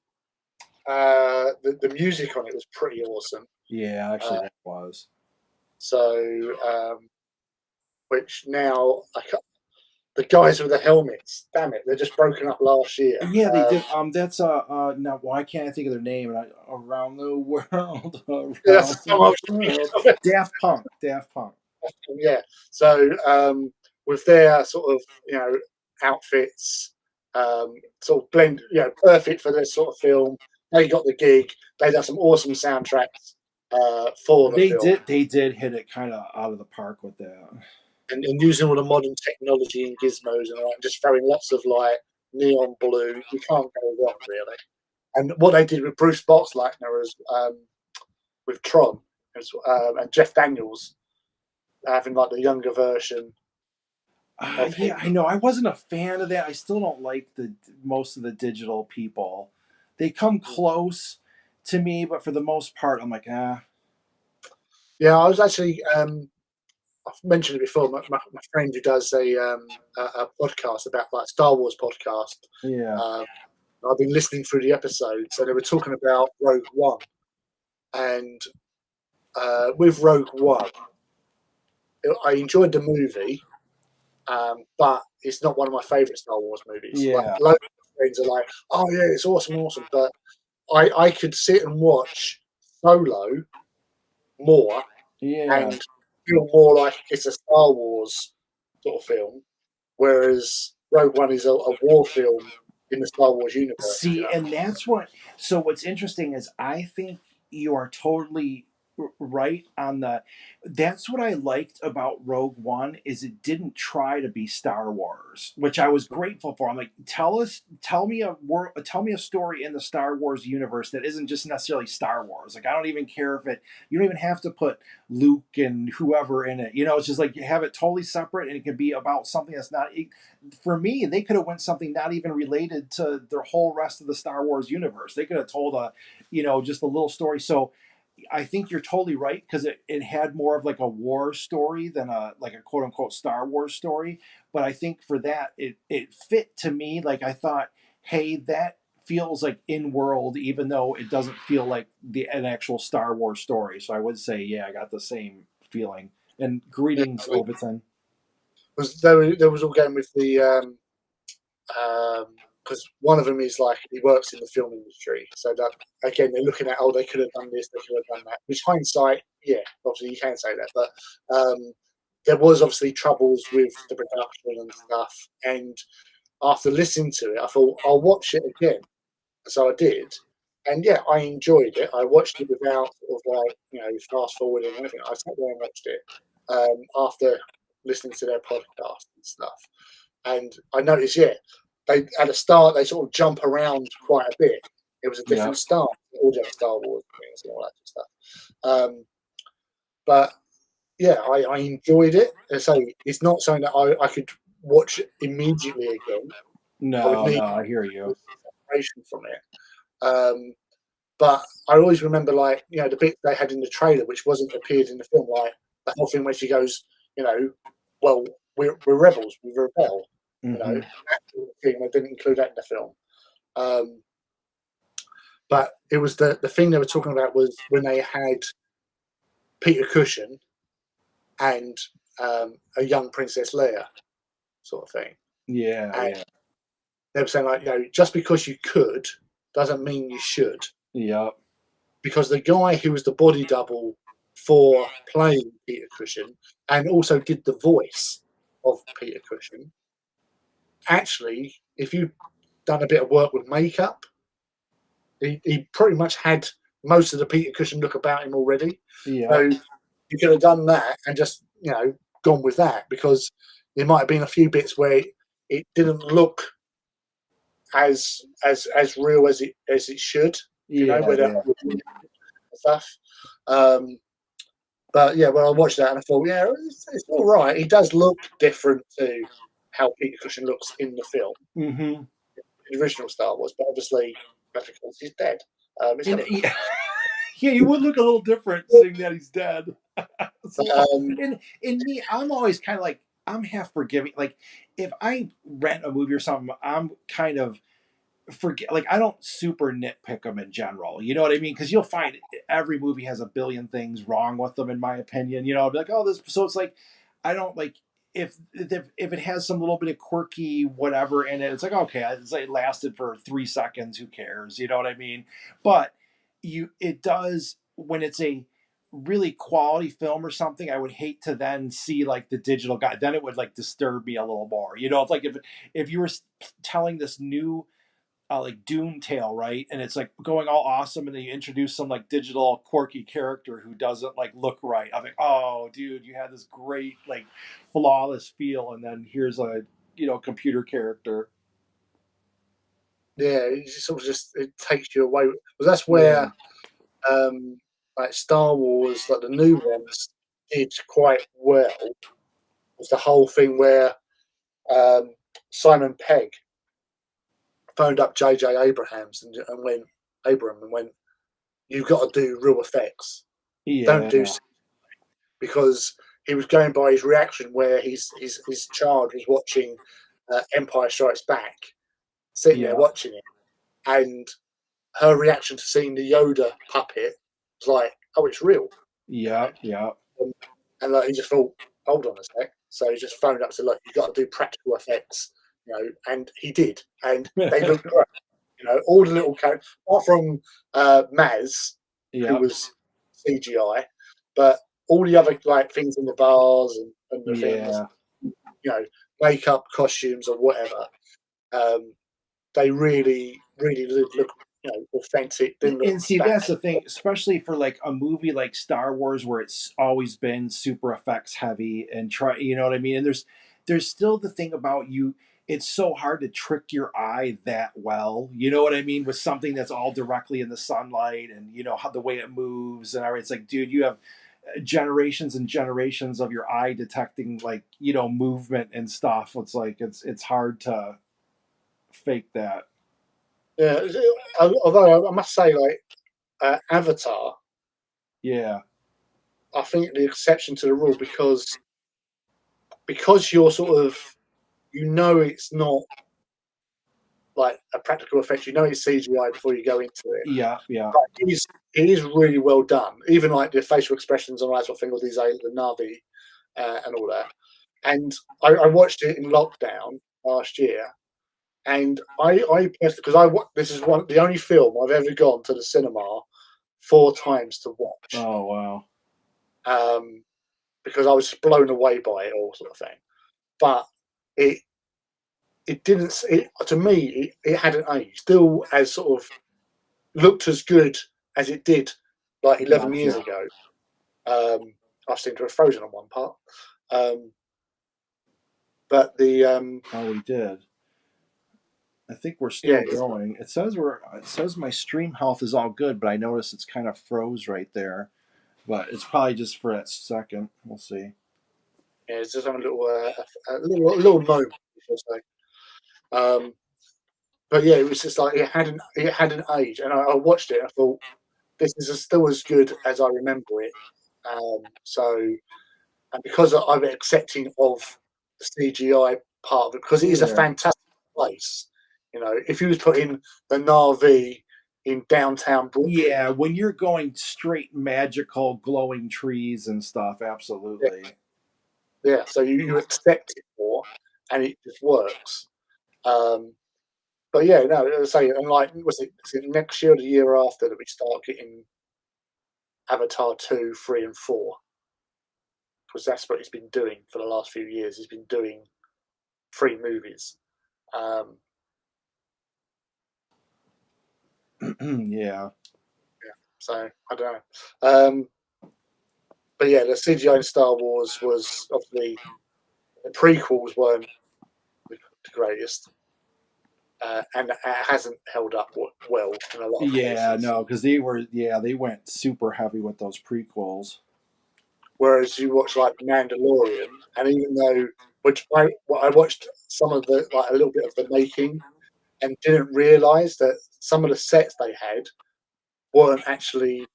Speaker 2: music on it was pretty awesome.
Speaker 1: Yeah,
Speaker 2: Uh,
Speaker 1: actually that was.
Speaker 2: so, which now the guys with the helmets, damn it, they're just broken up last year.
Speaker 1: Yeah, they did. That's now why can't I think of their name? Around the world,
Speaker 2: Yeah, that's
Speaker 1: around
Speaker 2: the song I
Speaker 1: the
Speaker 2: was
Speaker 1: world.
Speaker 2: thinking of.
Speaker 1: Daft Punk, Daft Punk.
Speaker 2: Yeah. So with their sort of outfits, sort of blend, perfect for this sort of film. They got the gig. They done some awesome soundtracks for the film,
Speaker 1: They did hit it kind of out of the park with that.
Speaker 2: and using all the modern technology and gizmos and all that, just throwing lots of like neon blue. You can't go wrong really. And what they did with Bruce Boxleitner as with Tron and Jeff Daniels having like the younger version. of
Speaker 1: Yeah,
Speaker 2: him.
Speaker 1: I know. I wasn't a fan of that. I still don't like the most of the digital people. They come close to me, but for the most part, I'm like, ah,
Speaker 2: Yeah, I was actually I've mentioned it before. My friend who does a podcast about like Star Wars podcast.
Speaker 1: yeah,
Speaker 2: Um, I've been listening through the episodes, and they were talking about Rogue One, and with Rogue One, I enjoyed the movie, but it's not one of my favourite Star Wars movies. Like
Speaker 1: yeah,
Speaker 2: loads of friends are like, "Oh yeah, it's awesome, awesome," but I could sit and watch Solo more
Speaker 1: yeah.
Speaker 2: and feel more like it's a Star Wars sort of film, whereas Rogue One is a war film in the Star Wars universe. If you
Speaker 1: See,
Speaker 2: know,
Speaker 1: and that's what. So what's interesting is I think you are totally right on the. That's what I liked about Rogue One is it didn't try to be Star Wars, which I was grateful for. I'm like, tell me tell me a story in the Star Wars universe that isn't just necessarily Star Wars. Like I don't even care if it. You don't even have to put Luke and whoever in it. You know, it's just like you have it totally separate, and it can be about something that's not. For me, they could have went something not even related to the whole rest of the Star Wars universe. They could have told a, just a little story. So I think you're totally right because it had more of like a war story than a like a quote unquote Star Wars story. But I think for that it fit to me. Like I thought, hey, that feels like in world, even though it doesn't feel like an actual Star Wars story. So I would say, yeah, I got the same feeling. And greetings, Overton.
Speaker 2: was there was all going with the because one of them is like he works in the film industry, so that again they're looking at they could have done this, they could have done that. Which hindsight, yeah, obviously you can say that, but there was obviously troubles with the production and stuff. And after listening to it, I thought I'll watch it again. So I did, and yeah, I enjoyed it. I watched it without sort of like fast forwarding or anything. I sat there and watched it after listening to their podcast and stuff. And I noticed, yeah, they at the start they sort of jump around quite a bit. It was a
Speaker 1: Yeah.
Speaker 2: different start, all the other Star Wars things and all that sort of stuff. But yeah, I enjoyed it. So it's not something that I could watch immediately again. I would
Speaker 1: No,
Speaker 2: need
Speaker 1: no, I hear you.
Speaker 2: separation from it. Um, but I always remember, like, the bit they had in the trailer, which wasn't appeared in the film, like the whole thing where she goes, you know, well, we're rebels, we rebel,
Speaker 1: Hmm.
Speaker 2: that sort of thing. They didn't include that in the film. Um, but it was the thing they were talking about was when they had Peter Cushing and a young Princess Leia sort of thing.
Speaker 1: Yeah,
Speaker 2: And
Speaker 1: yeah,
Speaker 2: they were saying, like, just because you could doesn't mean you should.
Speaker 1: yep,
Speaker 2: Because the guy who was the body double for playing Peter Cushing and also did the voice of Peter Cushing, actually, if you've done a bit of work with makeup, he pretty much had most of the Peter Cushing look about him already. So
Speaker 1: yep,
Speaker 2: you could have done that and just gone with that because there might have been a few bits where it didn't look as real as it should,
Speaker 1: yeah,
Speaker 2: where they're
Speaker 1: yeah.
Speaker 2: stuff. Um, But yeah, when I watched that and I thought, yeah, it's all right. He does look different to how Peter Cushing looks in the film,
Speaker 1: Hmm.
Speaker 2: the original Star Wars, but obviously that's because he's dead. He's
Speaker 1: And
Speaker 2: never come back.
Speaker 1: yeah, you would look a little different seeing that he's dead.
Speaker 2: But,
Speaker 1: So, in me, I'm always kind of like I'm half forgiving. Like if I rent a movie or something, I'm kind of forget like I don't super nitpick them in general. You know what I mean? Because you'll find every movie has a billion things wrong with them, in my opinion. I'll be like, oh, this. So it's like I don't like if it has some little bit of quirky whatever in it. It's like okay, it's like it lasted for 3 seconds. Who cares? You know what I mean? But it does when it's a really quality film or something. I would hate to then see like the digital guy. Then it would like disturb me a little more. It's like if you were telling this new like Dune tale, right? And it's like going all awesome, and then you introduce some like digital quirky character who doesn't like look right. I'm like, oh, dude, you had this great like flawless feel, and then here's a computer character.
Speaker 2: yeah, it just sort of just it takes you away. Because that's
Speaker 1: Yeah,
Speaker 2: where um, like Star Wars, like the new ones, did quite well. Was the whole thing where um, Simon Pegg phoned up JJ Abrams and went Abram and went, "You've got to do real effects. Don't do,"
Speaker 1: Yeah.
Speaker 2: because he was going by his reaction where his child was watching Empire Strikes Back, sitting there
Speaker 1: Yeah.
Speaker 2: watching it, and her reaction to seeing the Yoda puppet was like, "Oh, it's real." You know,
Speaker 1: Yeah. Yeah.
Speaker 2: and, and like he just thought, "Hold on a sec." So he just phoned up and said, "Look, you got to do practical effects," and he did, and they looked great. All the little characters, apart from Maz, who
Speaker 1: Yep.
Speaker 2: was CGI, but all the other like things in the bars and the things,
Speaker 1: Yeah.
Speaker 2: you know, makeup, costumes, or whatever, um, they really did look, authentic. Didn't look
Speaker 1: And see,
Speaker 2: that.
Speaker 1: that's the thing, especially for like a movie like Star Wars, where it's always been super effects heavy and try, you know what I mean? And there's still the thing about you. It's so hard to trick your eye that well. You know what I mean? With something that's all directly in the sunlight and you know how the way it moves and everything. It's like, dude, you have generations and generations of your eye detecting like you know movement and stuff. It's like it's hard to fake that.
Speaker 2: Yeah, although I must say, like Avatar,
Speaker 1: Yeah.
Speaker 2: I think the exception to the rule because you're sort of it's not like a practical effect. It's CGI before you go into it.
Speaker 1: Yeah. Yeah.
Speaker 2: But it is really well done. Even like the facial expressions on that sort of thing, all these the Navi and all that. And I watched it in lockdown last year, and I personally because this is one the only film I've ever gone to the cinema 4 times to watch,
Speaker 1: Oh wow.
Speaker 2: um, because I was blown away by it all sort of thing. But it it didn't to me it hadn't aged. Still as sort of looked as good as it did like 11 years
Speaker 1: Gotcha.
Speaker 2: ago. Um, I seem to have frozen on one part. Um, but
Speaker 1: Oh, we did. I think we're
Speaker 2: yeah,
Speaker 1: still going. It says we're. It says my stream health is all good, but I notice it's kind of froze right there. But it's probably just for that second. We'll see.
Speaker 2: it's just having a little moment, I should say. Um, but yeah, it was just like it hadn't aged, and I watched it. And I thought this is still as good as I remember it. So, and because I'm accepting of the CGI part of it, because it is a
Speaker 1: Yeah.
Speaker 2: fantastic place. If you was putting the Navi in downtown Brooklyn,
Speaker 1: Yeah, when you're going straight magical glowing trees and stuff,
Speaker 2: yeah,
Speaker 1: absolutely.
Speaker 2: yeah. So you accept it more, and it just works. Um, but yeah, no, as I say, and like, is it next year or the year after that we start getting Avatar 2, 3, and 4? Because that's what he's been doing for the last few years. He's been doing 3 movies. Um,
Speaker 1: Yeah.
Speaker 2: so I don't know. But yeah, the CGI in Star Wars was obviously the prequels weren't the greatest, and it hasn't held up well in a lot of
Speaker 1: Yeah,
Speaker 2: cases.
Speaker 1: no, because they were, yeah, they went super heavy with those prequels.
Speaker 2: Whereas you watch like Mandalorian, and even though I watched some of the like a little bit of the making, and didn't realise that some of the sets they had weren't actually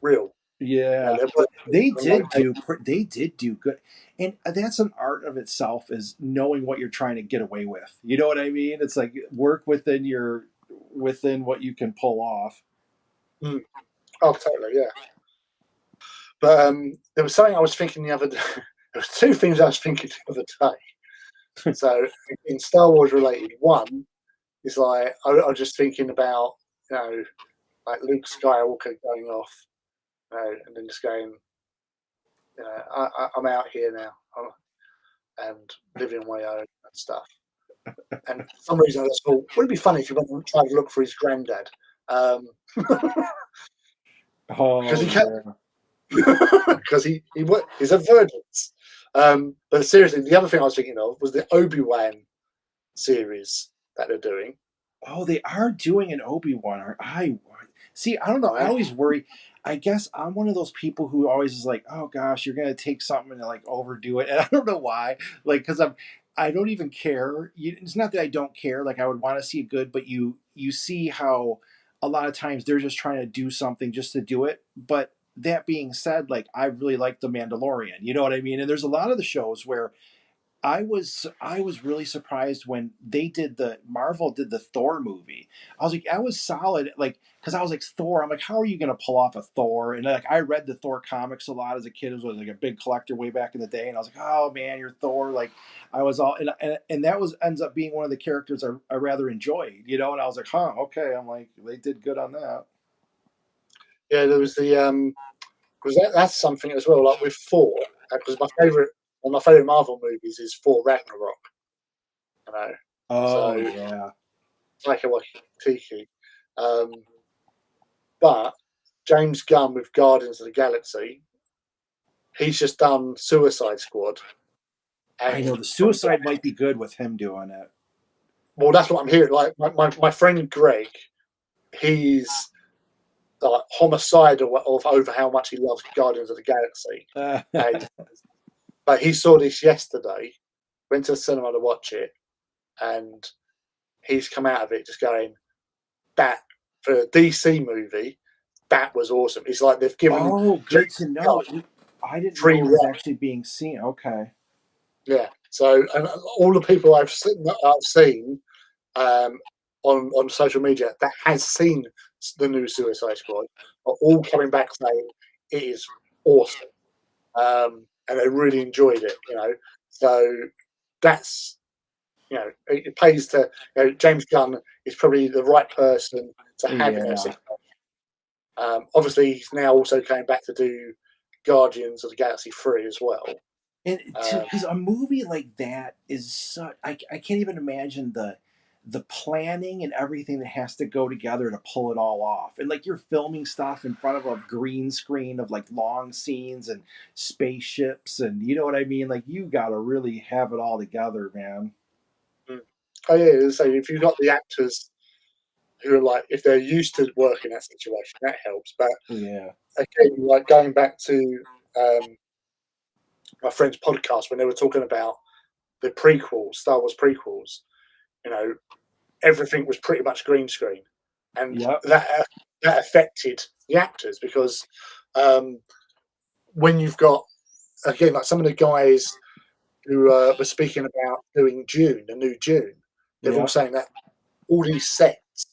Speaker 2: real.
Speaker 1: Yeah,
Speaker 2: They weren't located.
Speaker 1: they did do good, and that's an art of itself is knowing what you're trying to get away with. You know what I mean? It's like work within your within what you can pull off.
Speaker 2: Mm. Oh, totally, yeah. But there was something I was thinking the other day. There was 2 things I was thinking the other day. So in Star Wars related, one is like I was just thinking about like Luke Skywalker going off, and then just going, I'm out here now, and living on my own and stuff. And for some reason, I just thought, would it be funny if he went and tried to look for his granddad? Um, because
Speaker 1: Oh
Speaker 2: he kept,
Speaker 1: yeah.
Speaker 2: because he's a virgin. But seriously, the other thing I was thinking of was the Obi-Wan series that they're doing.
Speaker 1: Oh, they are doing an Obi-Wan. I see. I don't know. I
Speaker 2: Right?
Speaker 1: always worry. I guess I'm one of those people who always is like, oh gosh, you're gonna take something and like overdo it, and I don't know why. Like, because I don't even care. It's not that I don't care. Like I would want to see it good, but you see how a lot of times they're just trying to do something just to do it. But that being said, like I really like The Mandalorian. You know what I mean? And there's a lot of the shows where I was really surprised when they did the Marvel did the Thor movie. I was like, I was solid, like because I was like Thor. I'm like, how are you gonna pull off a Thor? And like I read the Thor comics a lot as a kid. I was like a big collector way back in the day, and I was like, oh man, you're Thor. Like I was all and that was ends up being one of the characters I rather enjoyed, you know. And I was like, huh, okay. I'm like, they did good on that.
Speaker 2: Yeah, there was the because that's something as well. Like with Thor, because one of my favorite Marvel movies is Thor Ragnarok. You know,
Speaker 1: Oh
Speaker 2: so
Speaker 1: yeah.
Speaker 2: Taika Waititi. Um, but James Gunn with Guardians of the Galaxy, he's just done Suicide Squad,
Speaker 1: I know
Speaker 2: and
Speaker 1: the
Speaker 2: from
Speaker 1: Suicide might be good with him doing it.
Speaker 2: well, that's what I'm hearing. Like my friend Greg, he's like homicidal of over how much he loves Guardians of the Galaxy, and but he saw this yesterday, went to the cinema to watch it, and he's come out of it just going that for a DC movie, that was awesome. It's like they've given
Speaker 1: Oh, good to
Speaker 2: James
Speaker 1: know.
Speaker 2: Gunn
Speaker 1: I didn't
Speaker 2: free
Speaker 1: know it was
Speaker 2: reign.
Speaker 1: actually being seen. Okay.
Speaker 2: Yeah. So and all the people I've seen um, on social media that has seen the new Suicide Squad are all coming back saying it is awesome, and they really enjoyed it. So that's it pays to James Gunn is probably the right person to have in a
Speaker 1: Yeah.
Speaker 2: situation. Obviously, he's now also coming back to do Guardians of the Galaxy 3 as well.
Speaker 1: And
Speaker 2: Um,
Speaker 1: because a movie like that is such, I can't even imagine the planning and everything that has to go together to pull it all off. And like you're filming stuff in front of a green screen of like long scenes and spaceships and you know what I mean? Like you gotta really have it all together, man.
Speaker 2: mm. Oh yeah, so if you've got the actors who are like, if they're used to working that situation, that helps. But
Speaker 1: Yeah.
Speaker 2: again, like going back to um, my friend's podcast when they were talking about the prequels, Star Wars prequels, you know, everything was pretty much green screen, and
Speaker 1: Yep.
Speaker 2: that affected the actors because um, when you've got again like some of the guys who were speaking about doing Dune, the new Dune, they're all
Speaker 1: Yep.
Speaker 2: saying that all these sets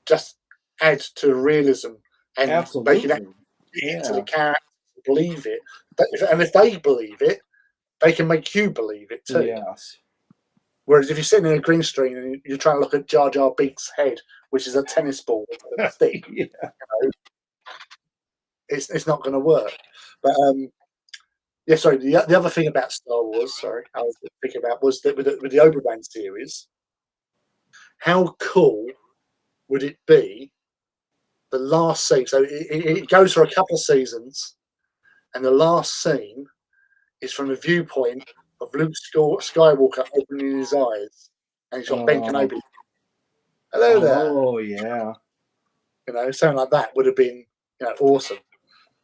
Speaker 2: just add to the realism and they can
Speaker 1: Absolutely.
Speaker 2: actually get into the
Speaker 1: Yeah.
Speaker 2: character, believe it. And if they believe it, they can make you believe it too.
Speaker 1: Yes.
Speaker 2: Whereas if you're sitting in a green screen and you're trying to look at Jar Jar Binks' head, which is a tennis ball with a stick,
Speaker 1: Yeah.
Speaker 2: you know, it's not going to work. But yeah, sorry. The other thing about Star Wars, sorry, I was thinking about was that with the Obi-Wan series, how cool would it be the last scene? So it goes for a couple of seasons, and the last scene is from the viewpoint of Luke Skywalker opening his eyes, and he's got Ben
Speaker 1: Oh.
Speaker 2: Kenobi. Hello there.
Speaker 1: Oh yeah.
Speaker 2: Something like that would have been awesome.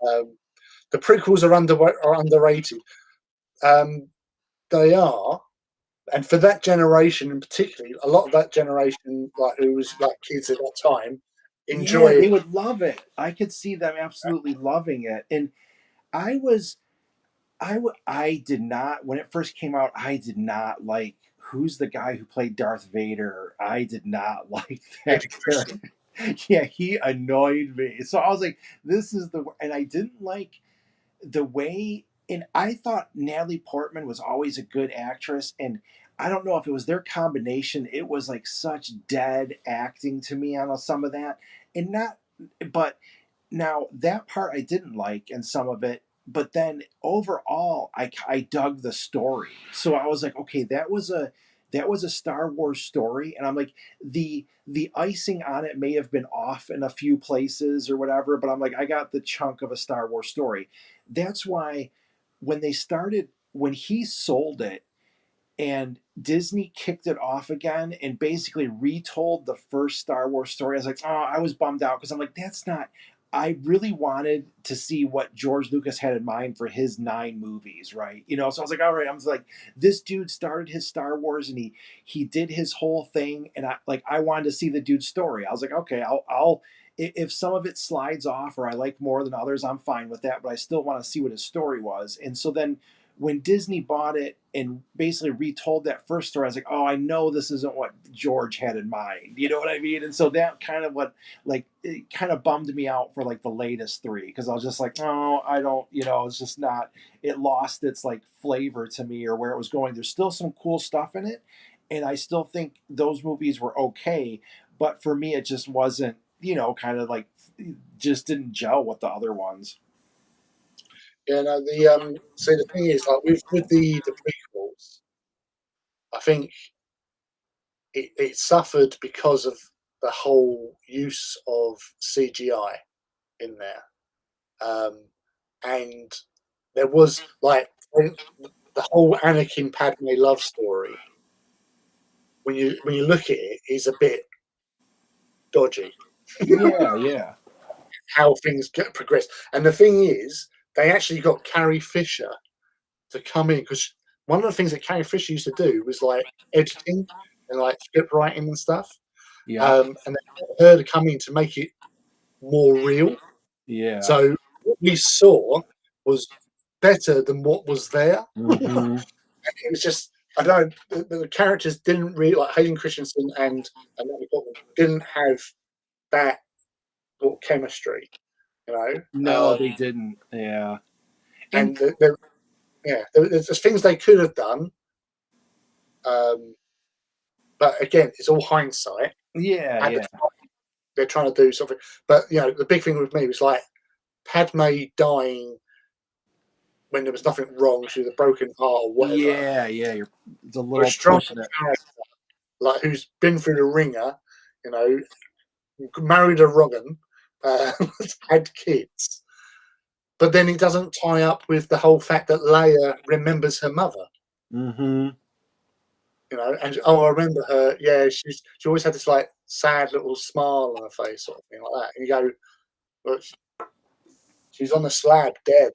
Speaker 2: Um, the prequels are underrated. Um, they are, and for that generation in particular, a lot of that generation, like who was like kids at that time,
Speaker 1: Yeah,
Speaker 2: enjoyed.
Speaker 1: they would love it. I could see them absolutely loving it. And I was I did not when it first came out, I did not like who's the guy who played Darth Vader. I did not like that
Speaker 2: Christian.
Speaker 1: character. Yeah, he annoyed me. So I was like, this is the and I didn't like the way and I thought Natalie Portman was always a good actress and I don't know if it was their combination. It was like such dead acting to me on some of that. And not but now that part I didn't like and some of it, but then overall I dug the story. So I was like, okay, that was a Star Wars story, and I'm like the icing on it may have been off in a few places or whatever, but I'm like I got the chunk of a Star Wars story. That's why when he sold it and Disney kicked it off again and basically retold the first Star Wars story. I was like, oh, I was bummed out because I'm like, that's not. I really wanted to see what George Lucas had in mind for his 9 movies, right? So I was like, all right, I'm like, this dude started his Star Wars and he did his whole thing, and I wanted to see the dude's story. I was like, okay, I'll if some of it slides off or I like more than others, I'm fine with that, but I still want to see what his story was. And so then when Disney bought it and basically retold that first story, I was like, oh, I know this isn't what George had in mind. You know what I mean? And so that kind of what like it kind of bummed me out for like the latest 3 because I was just like, oh, I don't, it's just not. It lost its like flavor to me or where it was going. There's still some cool stuff in it, and I still think those movies were okay, but for me, it just wasn't. Kind of like just didn't gel with the other ones.
Speaker 2: Yeah, no, so the thing is, like with the prequels, I think it suffered because of the whole use of CGI in there, and there was like the whole Anakin Padme love story. When you look at it, is a bit dodgy.
Speaker 1: Yeah, yeah,
Speaker 2: How things get progressed, and the thing is, they actually got Carrie Fisher to come in because one of the things that Carrie Fisher used to do was like editing and like script writing and stuff.
Speaker 1: yep,
Speaker 2: And they got her to come in to make it more real.
Speaker 1: yeah.
Speaker 2: So what we saw was better than what was there.
Speaker 1: Hmm.
Speaker 2: It was just I don't the characters didn't really like Hayden Christensen and Natalie Portman didn't have that sort of chemistry, you know.
Speaker 1: No, they didn't. Yeah, and
Speaker 2: And there's things they could have done, um, but again, it's all hindsight.
Speaker 1: yeah,
Speaker 2: At the
Speaker 1: yeah,
Speaker 2: time, they're trying to do something, but the big thing with me was like Padme dying when there was nothing wrong. She was a broken heart or whatever.
Speaker 1: yeah, yeah. It's a
Speaker 2: For a
Speaker 1: little
Speaker 2: strong
Speaker 1: pushing it.
Speaker 2: character like who's been through the ringer, you know, married a Rogan, uh, had kids, but then it doesn't tie up with the whole fact that Leia remembers her mother.
Speaker 1: Hmm.
Speaker 2: And oh, I remember her. Yeah, she always had this like sad little smile on her face, sort of thing like that. And you go, well, she's on the slab, dead.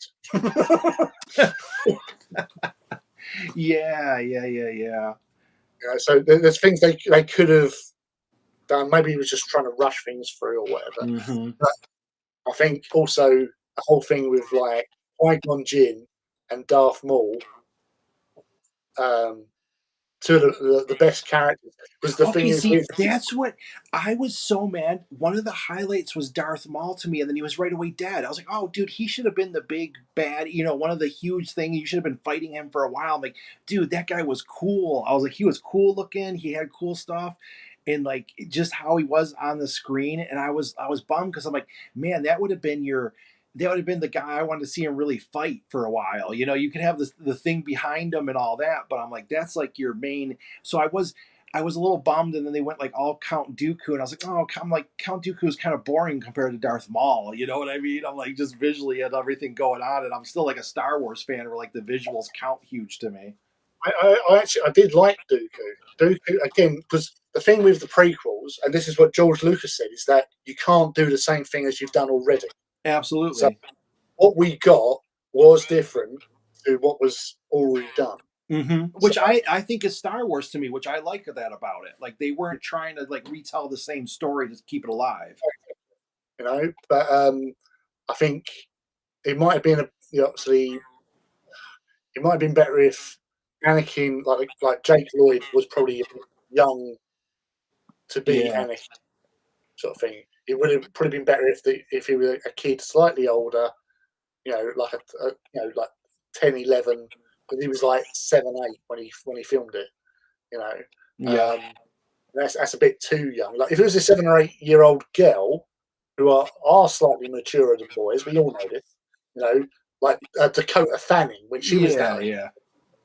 Speaker 1: Yeah, yeah, yeah, yeah.
Speaker 2: So there's things they could have done. Maybe he was just trying to rush things through or whatever.
Speaker 1: Hmm.
Speaker 2: But I think also the whole thing with like Qui-Gon Jinn and Darth Maul, um, two of the best characters. Because the thing
Speaker 1: Okay,
Speaker 2: is
Speaker 1: see,
Speaker 2: with
Speaker 1: that's what I was so mad. One of the highlights was Darth Maul to me, and then he was right away dead. I was like, oh, dude, he should have been the big bad, one of the huge thing. You should have been fighting him for a while. I'm like, dude, that guy was cool. I was like, he was cool looking. He had cool stuff. And like just how he was on the screen, and I was bummed because I'm like, man, that would have been the guy I wanted to see him really fight for a while. You could have the thing behind him and all that, but I'm like, that's like your main. So I was a little bummed, and then they went like all Count Dooku, and I was like, oh, I'm like Count Dooku is kind of boring compared to Darth Maul. You know what I mean? I'm like just visually and everything going on, and I'm still like a Star Wars fan where like the visuals count huge to me.
Speaker 2: I actually I did like Dooku. Dooku again because the thing with the prequels, and this is what George Lucas said, is that you can't do the same thing as you've done already. So
Speaker 1: Absolutely.
Speaker 2: what we got was different to what was already done. So
Speaker 1: Which I think is Star Wars to me, which I like that about it. Like they weren't trying to like retell the same story to keep it alive.
Speaker 2: but I think it might have been obviously it might have been better if Anakin, like Jake Lloyd, was probably a bit young to be
Speaker 1: Yeah.
Speaker 2: Anakin, sort of thing. It would have probably been better if he was a kid slightly older, like like 10, 11, because he was like 7, 8 when he filmed it. You know,
Speaker 1: Yeah.
Speaker 2: that's a bit too young. Like if it was a 7 or 8 year old girl who are slightly maturer than boys, we all know this. Like Dakota Fanning when she was that
Speaker 1: Yeah.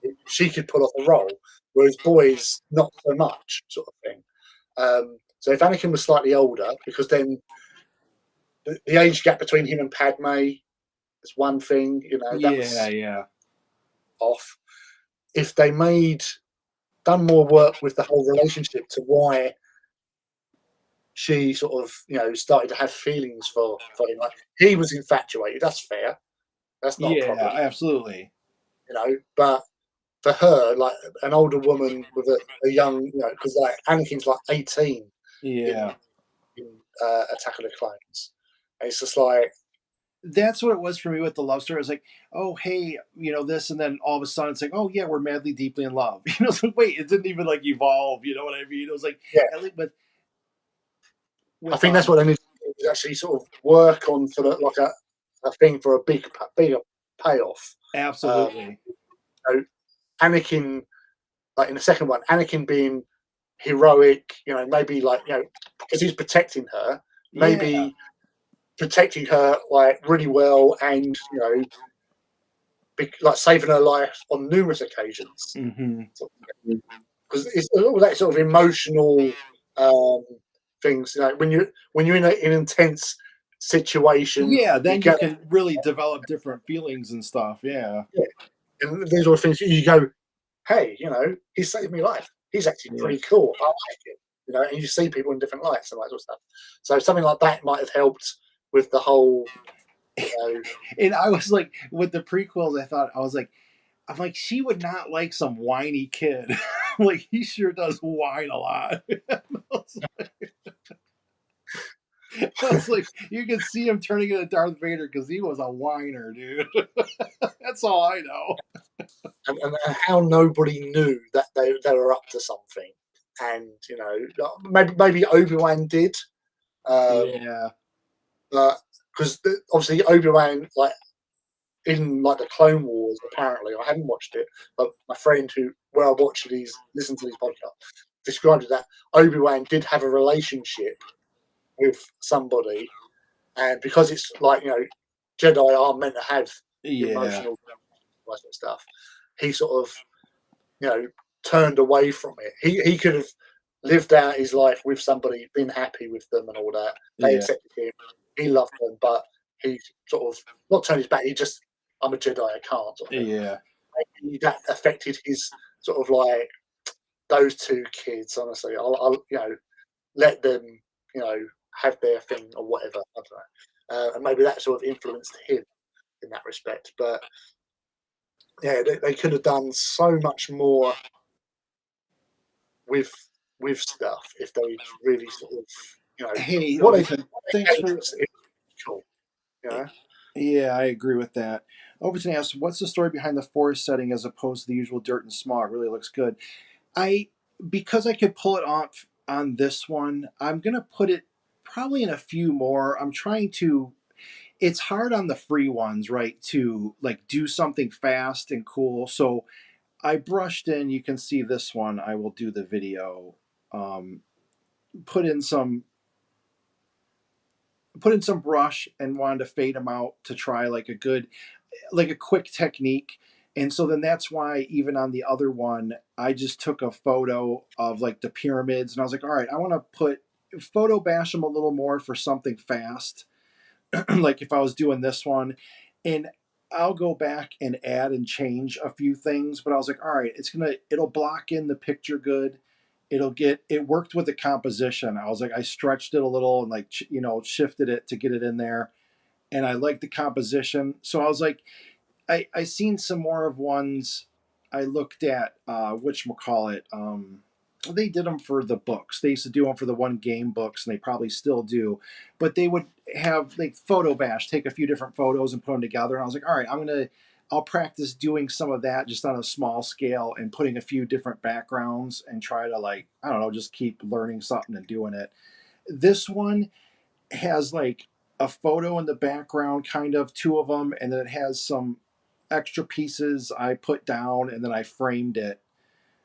Speaker 1: Yeah.
Speaker 2: age, she could pull off a role, whereas boys not so much, sort of thing. So if Anakin was slightly older, because then the age gap between him and Padme is one thing, that
Speaker 1: Yeah.
Speaker 2: was
Speaker 1: Yeah.
Speaker 2: off. If they done more work with the whole relationship to why she sort of, started to have feelings for him. Like, he was infatuated. That's fair. That's not a
Speaker 1: Yeah,
Speaker 2: problem,
Speaker 1: absolutely.
Speaker 2: But for her, like an older woman with a young, because like Anakin's like 18 in
Speaker 1: Yeah.
Speaker 2: Attack of the Clones, and it's just like,
Speaker 1: That's what it was for me with the love story. I was like, oh, hey, this, and then all of a sudden it's like, oh yeah, we're madly deeply in love. It's like, wait, it didn't even like evolve. You know what I mean? It was like,
Speaker 2: yeah,
Speaker 1: at least, but
Speaker 2: I
Speaker 1: with
Speaker 2: think that's what they need to do, is actually sort of work on for like a thing for a bigger payoff. Um,
Speaker 1: absolutely,
Speaker 2: so Anakin, like in the second one, Anakin being heroic, maybe like, because he's protecting her,
Speaker 1: yeah,
Speaker 2: maybe protecting her like really well, and like saving her life on numerous occasions.
Speaker 1: hmm,
Speaker 2: Because it's all that sort of emotional um, things. When you're in an intense situation,
Speaker 1: yeah.
Speaker 2: you
Speaker 1: Then
Speaker 2: go,
Speaker 1: you can really develop different feelings and stuff. Yeah,
Speaker 2: yeah, and these are all things you go, hey, he saved me life. He's actually
Speaker 1: yeah.
Speaker 2: pretty cool. I like him. And you see people in different lights and that sort of stuff. So something like that might have helped with the whole, you know,
Speaker 1: And I was like, with the prequels, I'm like, she would not like some whiny kid. Like he sure does whine a lot. I was like, you can see him turning into Darth Vader because he was a whiner, dude. That's all I know.
Speaker 2: and how nobody knew that they were up to something. And maybe Obi-Wan did, um,
Speaker 1: Yeah,
Speaker 2: but because obviously Obi-Wan, like in like the Clone Wars, apparently I haven't watched it, but my friend who where I watched these, listen to these podcasts, described it that Obi-Wan did have a relationship with somebody, and because it's like, Jedi are meant to have
Speaker 1: yeah,
Speaker 2: emotional stuff, he sort of, you know turned away from it. He could have lived out his life with somebody, been happy with them and all that. They
Speaker 1: yeah,
Speaker 2: accepted him. He loved them, but he sort of not turned his back. He just, I'm a Jedi, I can't, sort of thing.
Speaker 1: yeah,
Speaker 2: Maybe that affected his sort of like, those two kids. Honestly, I'll let them, you know have their thing or whatever. I don't know, and maybe that sort of influenced him in that respect. But yeah, they could have done so much more with stuff if they really sort of,
Speaker 1: Hey,
Speaker 2: what they
Speaker 1: Overton, thanks for.
Speaker 2: was cool. You know,
Speaker 1: Yeah, I agree with that. Overton asks, "What's the story behind the forest setting as opposed to the usual dirt and smog? Really looks good." I Because I could pull it off on this one, I'm gonna put it probably in a few more. I'm trying to. It's hard on the free ones, right? To like do something fast and cool. So I brushed in. You can see this one. I will do the video. Um, put in some brush and wanted to fade them out to try like a good like a quick technique. And so then that's why even on the other one, I just took a photo of like the pyramids and I was like, all right, I want to put photo bash them a little more for something fast. Like if I was doing this one, and I'll go back and add and change a few things, but I was like, all right, it'll block in the picture good. It worked with the composition. I was like, I stretched it a little and like, shifted it to get it in there. And I liked the composition. So I was like, I seen some more of ones. I looked at whatchamacallit. They did them for the books. They used to do them for the one game books, and they probably still do. But they would have like photo bash, take a few different photos and put them together. And I was like, all right, I'll practice doing some of that just on a small scale and putting a few different backgrounds and try to like I don't know, just keep learning something and doing it. This one has like a photo in the background, kind of two of them, and then it has some extra pieces I put down, and then I framed it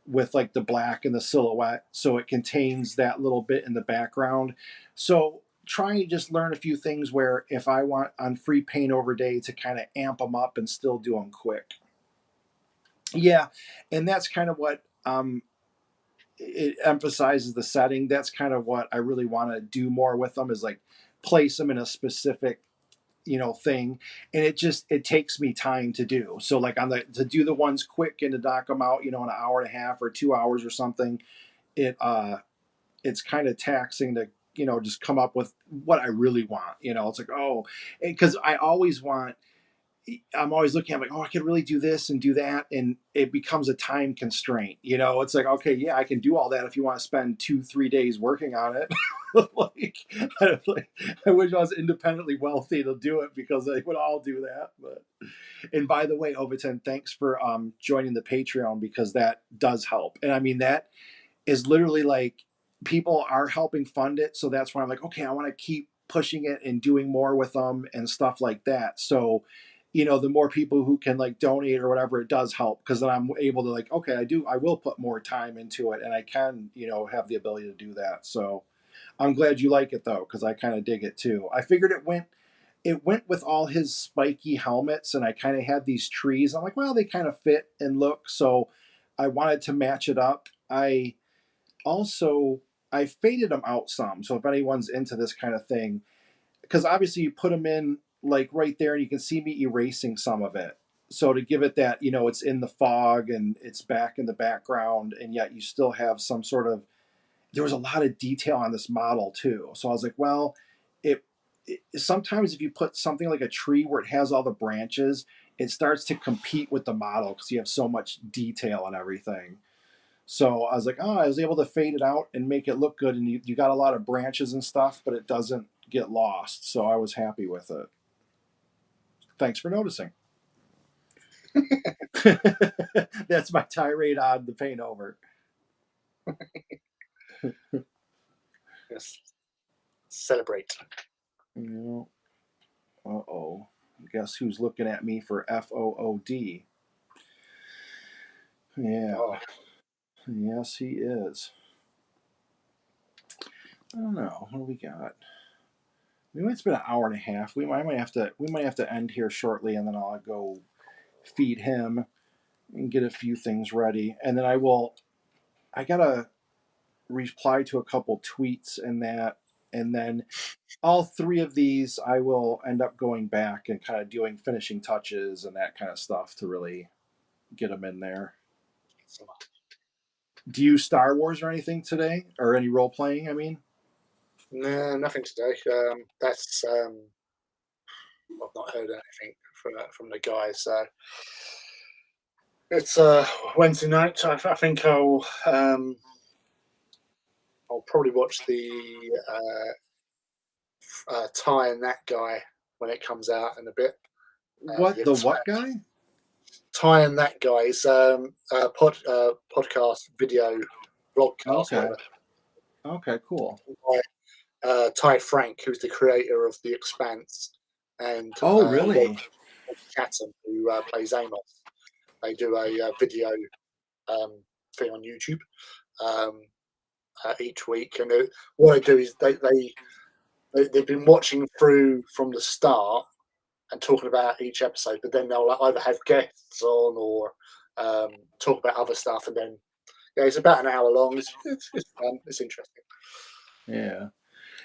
Speaker 1: with like the black and the silhouette, so it contains that little bit in the background. So trying to just learn a few things where if I want on free paint over day to kind of amp them up and still do them quick. Yeah, and that's kind of what it emphasizes the setting. That's kind of what I really want to do more with them is like place them in a specific thing, and it takes me time to do. So like on the to do the ones quick and to knock them out in an hour and a half or 2 hours or something, it's kind of taxing to just come up with what I really want. It's like, oh, because I'm always looking at like, oh, I could really do this and do that, and it becomes a time constraint. It's like, okay, yeah, I can do all that if you want to spend 2-3 days working on it. like, I wish I was independently wealthy to do it because they would all do that. But and by the way, Overton, thanks for joining the Patreon because that does help. And I mean that is literally like people are helping fund it. So that's why I'm like, okay, I want to keep pushing it and doing more with them and stuff like that. So, the more people who can like donate or whatever, it does help because then I'm able to like, okay, I will put more time into it and I can, have the ability to do that. So I'm glad you like it though, because I kind of dig it too. I figured it went with all his spiky helmets and I kind of had these trees. I'm like, well, they kind of fit and look. So I wanted to match it up. Also I faded them out some. So if anyone's into this kind of thing, because obviously you put them in like right there and you can see me erasing some of it. So to give it that, it's in the fog and it's back in the background, and yet you still have some sort of, there was a lot of detail on this model too. So I was like, well, it sometimes if you put something like a tree where it has all the branches, it starts to compete with the model because you have so much detail and everything. So I was like, oh, I was able to fade it out and make it look good. And you got a lot of branches and stuff, but it doesn't get lost. So I was happy with it. Thanks for noticing. That's my tirade on the Paintover.
Speaker 2: Yes. Celebrate.
Speaker 1: Uh oh. Guess who's looking at me for FOOD? Yeah.
Speaker 2: Oh,
Speaker 1: Yes, he is. I don't know. What do we got? It's been an hour and a half. We might have to end here shortly, and then I'll go feed him and get a few things ready, and then I gotta reply to a couple tweets and that, and then all three of these I will end up going back and kind of doing finishing touches and that kind of stuff to really get them in there. Do you Star Wars or anything today, or any role playing? I mean,
Speaker 2: no, nothing today. That's I've not heard anything from the guys. So it's Wednesday night. I think I'll probably watch the Ty and that guy when it comes out in a bit.
Speaker 1: what
Speaker 2: The
Speaker 1: the what
Speaker 2: Expanse.
Speaker 1: guy?
Speaker 2: Ty and that guy's podcast, video, broadcast,
Speaker 1: Okay,
Speaker 2: whatever.
Speaker 1: okay, cool.
Speaker 2: By Ty Frank, who's the creator of The Expanse, and
Speaker 1: Oh,
Speaker 2: Rob
Speaker 1: really?
Speaker 2: Chatham, who plays Amos. They do a video um, thing on YouTube each week, and what they do is they've been watching through from the start and talking about each episode, but then they'll either have guests on or talk about other stuff, and then yeah, it's about an hour long. It's fun. It's interesting.
Speaker 1: Yeah.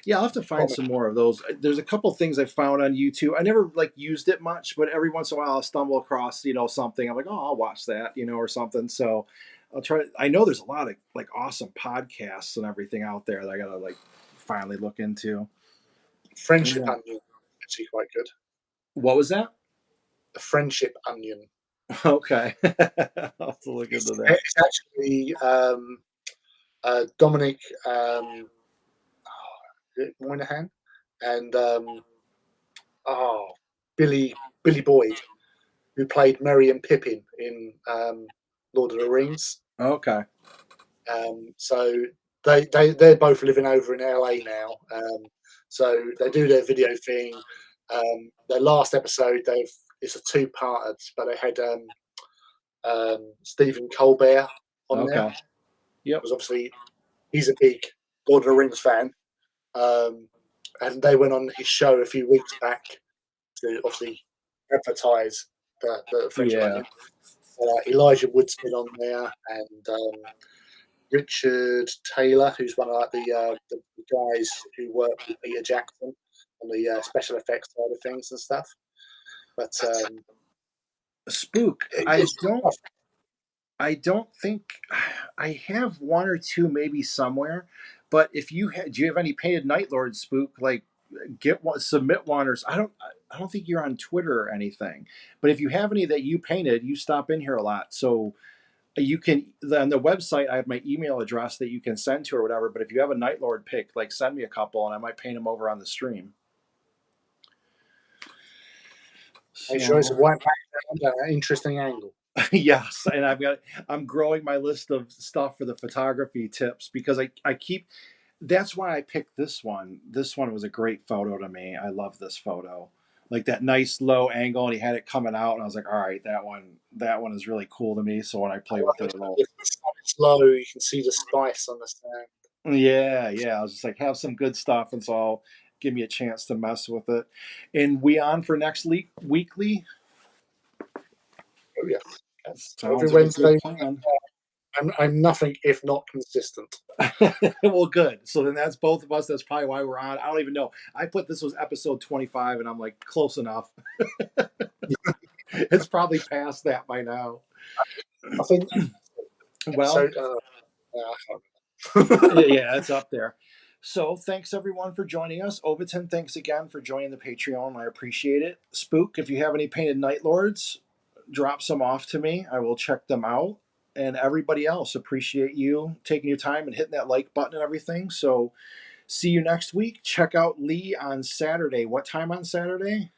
Speaker 1: Yeah, I'll have to find some more of those. There's a couple things I found on YouTube. I never like used it much, but every once in a while I'll stumble across, something. I'm like, oh, I'll watch that, or something. So I'll try. I know there's a lot of like awesome podcasts and everything out there that I gotta like finally look into.
Speaker 2: Friendship
Speaker 1: Yeah.
Speaker 2: Onion, actually quite good.
Speaker 1: What was that?
Speaker 2: The Friendship Onion.
Speaker 1: Okay, I'll have to look into that.
Speaker 2: It's actually Dominic Moynihan and oh Billy Boyd, who played Merry and Pippin in Lord of the Rings.
Speaker 1: Okay.
Speaker 2: So they're both living over in LA now. So they do their video thing. Their last episode, it's a two-parter, but they had Stephen Colbert on there
Speaker 1: Okay. Yep.
Speaker 2: because obviously he's a big Lord of the Rings fan, and they went on his show a few weeks back to obviously advertise the Friendship
Speaker 1: Yeah.
Speaker 2: Onion. Elijah Wood's been on there, and Richard Taylor, who's one of like the guys who work with Peter Jackson on the special effects side of things and stuff. But
Speaker 1: Spook. I
Speaker 2: it's
Speaker 1: don't. I don't think I have one or two maybe somewhere, But if do you have any painted Night Lord, Spook? Like, get one, submit one, or I don't think you're on Twitter or anything. But if you have any that you painted, you stop in here a lot, so you can on the website. I have my email address that you can send to or whatever. But if you have a Night Lord pick, like send me a couple, and I might paint them over on the stream.
Speaker 2: Make sure it's a
Speaker 1: So
Speaker 2: white background, an interesting angle.
Speaker 1: yes, and I'm growing my list of stuff for the photography tips because I keep that's why I picked this one. This one was a great photo to me. I love this photo. Like that nice low angle, and he had it coming out, and I was like, all right, that one is really cool to me. So when I play with it, it'll
Speaker 2: It's low, you can see the spice on the sand.
Speaker 1: yeah. I was just like, have some good stuff, and so I'll give me a chance to mess with it. And we on for next weekly.
Speaker 2: Oh yes, yes. Every
Speaker 1: Sounds like a good
Speaker 2: Wednesday,
Speaker 1: plan.
Speaker 2: I'm nothing if not consistent.
Speaker 1: Well, good. So then that's both of us. That's probably why we're on. I don't even know. I put this was episode 25, and I'm like close enough. It's probably past that by now.
Speaker 2: I think
Speaker 1: Well,
Speaker 2: episode. I can't remember.
Speaker 1: yeah, it's up there. So thanks everyone for joining us. Overton, thanks again for joining the Patreon. I appreciate it. Spook, if you have any painted Night Lords, drop some off to me. I will check them out. And everybody else, appreciate you taking your time and hitting that like button and everything. So see you next week. Check out Lee on Saturday. What time on Saturday?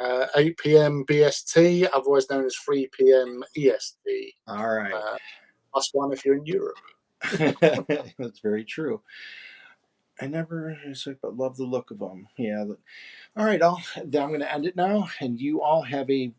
Speaker 2: 8 p.m. BST, otherwise known as 3 p.m. EST.
Speaker 1: All right.
Speaker 2: +1 if you're in Europe.
Speaker 1: That's very true. I never, but love the look of them. Yeah. All right. I'm going to end it now, and you all have a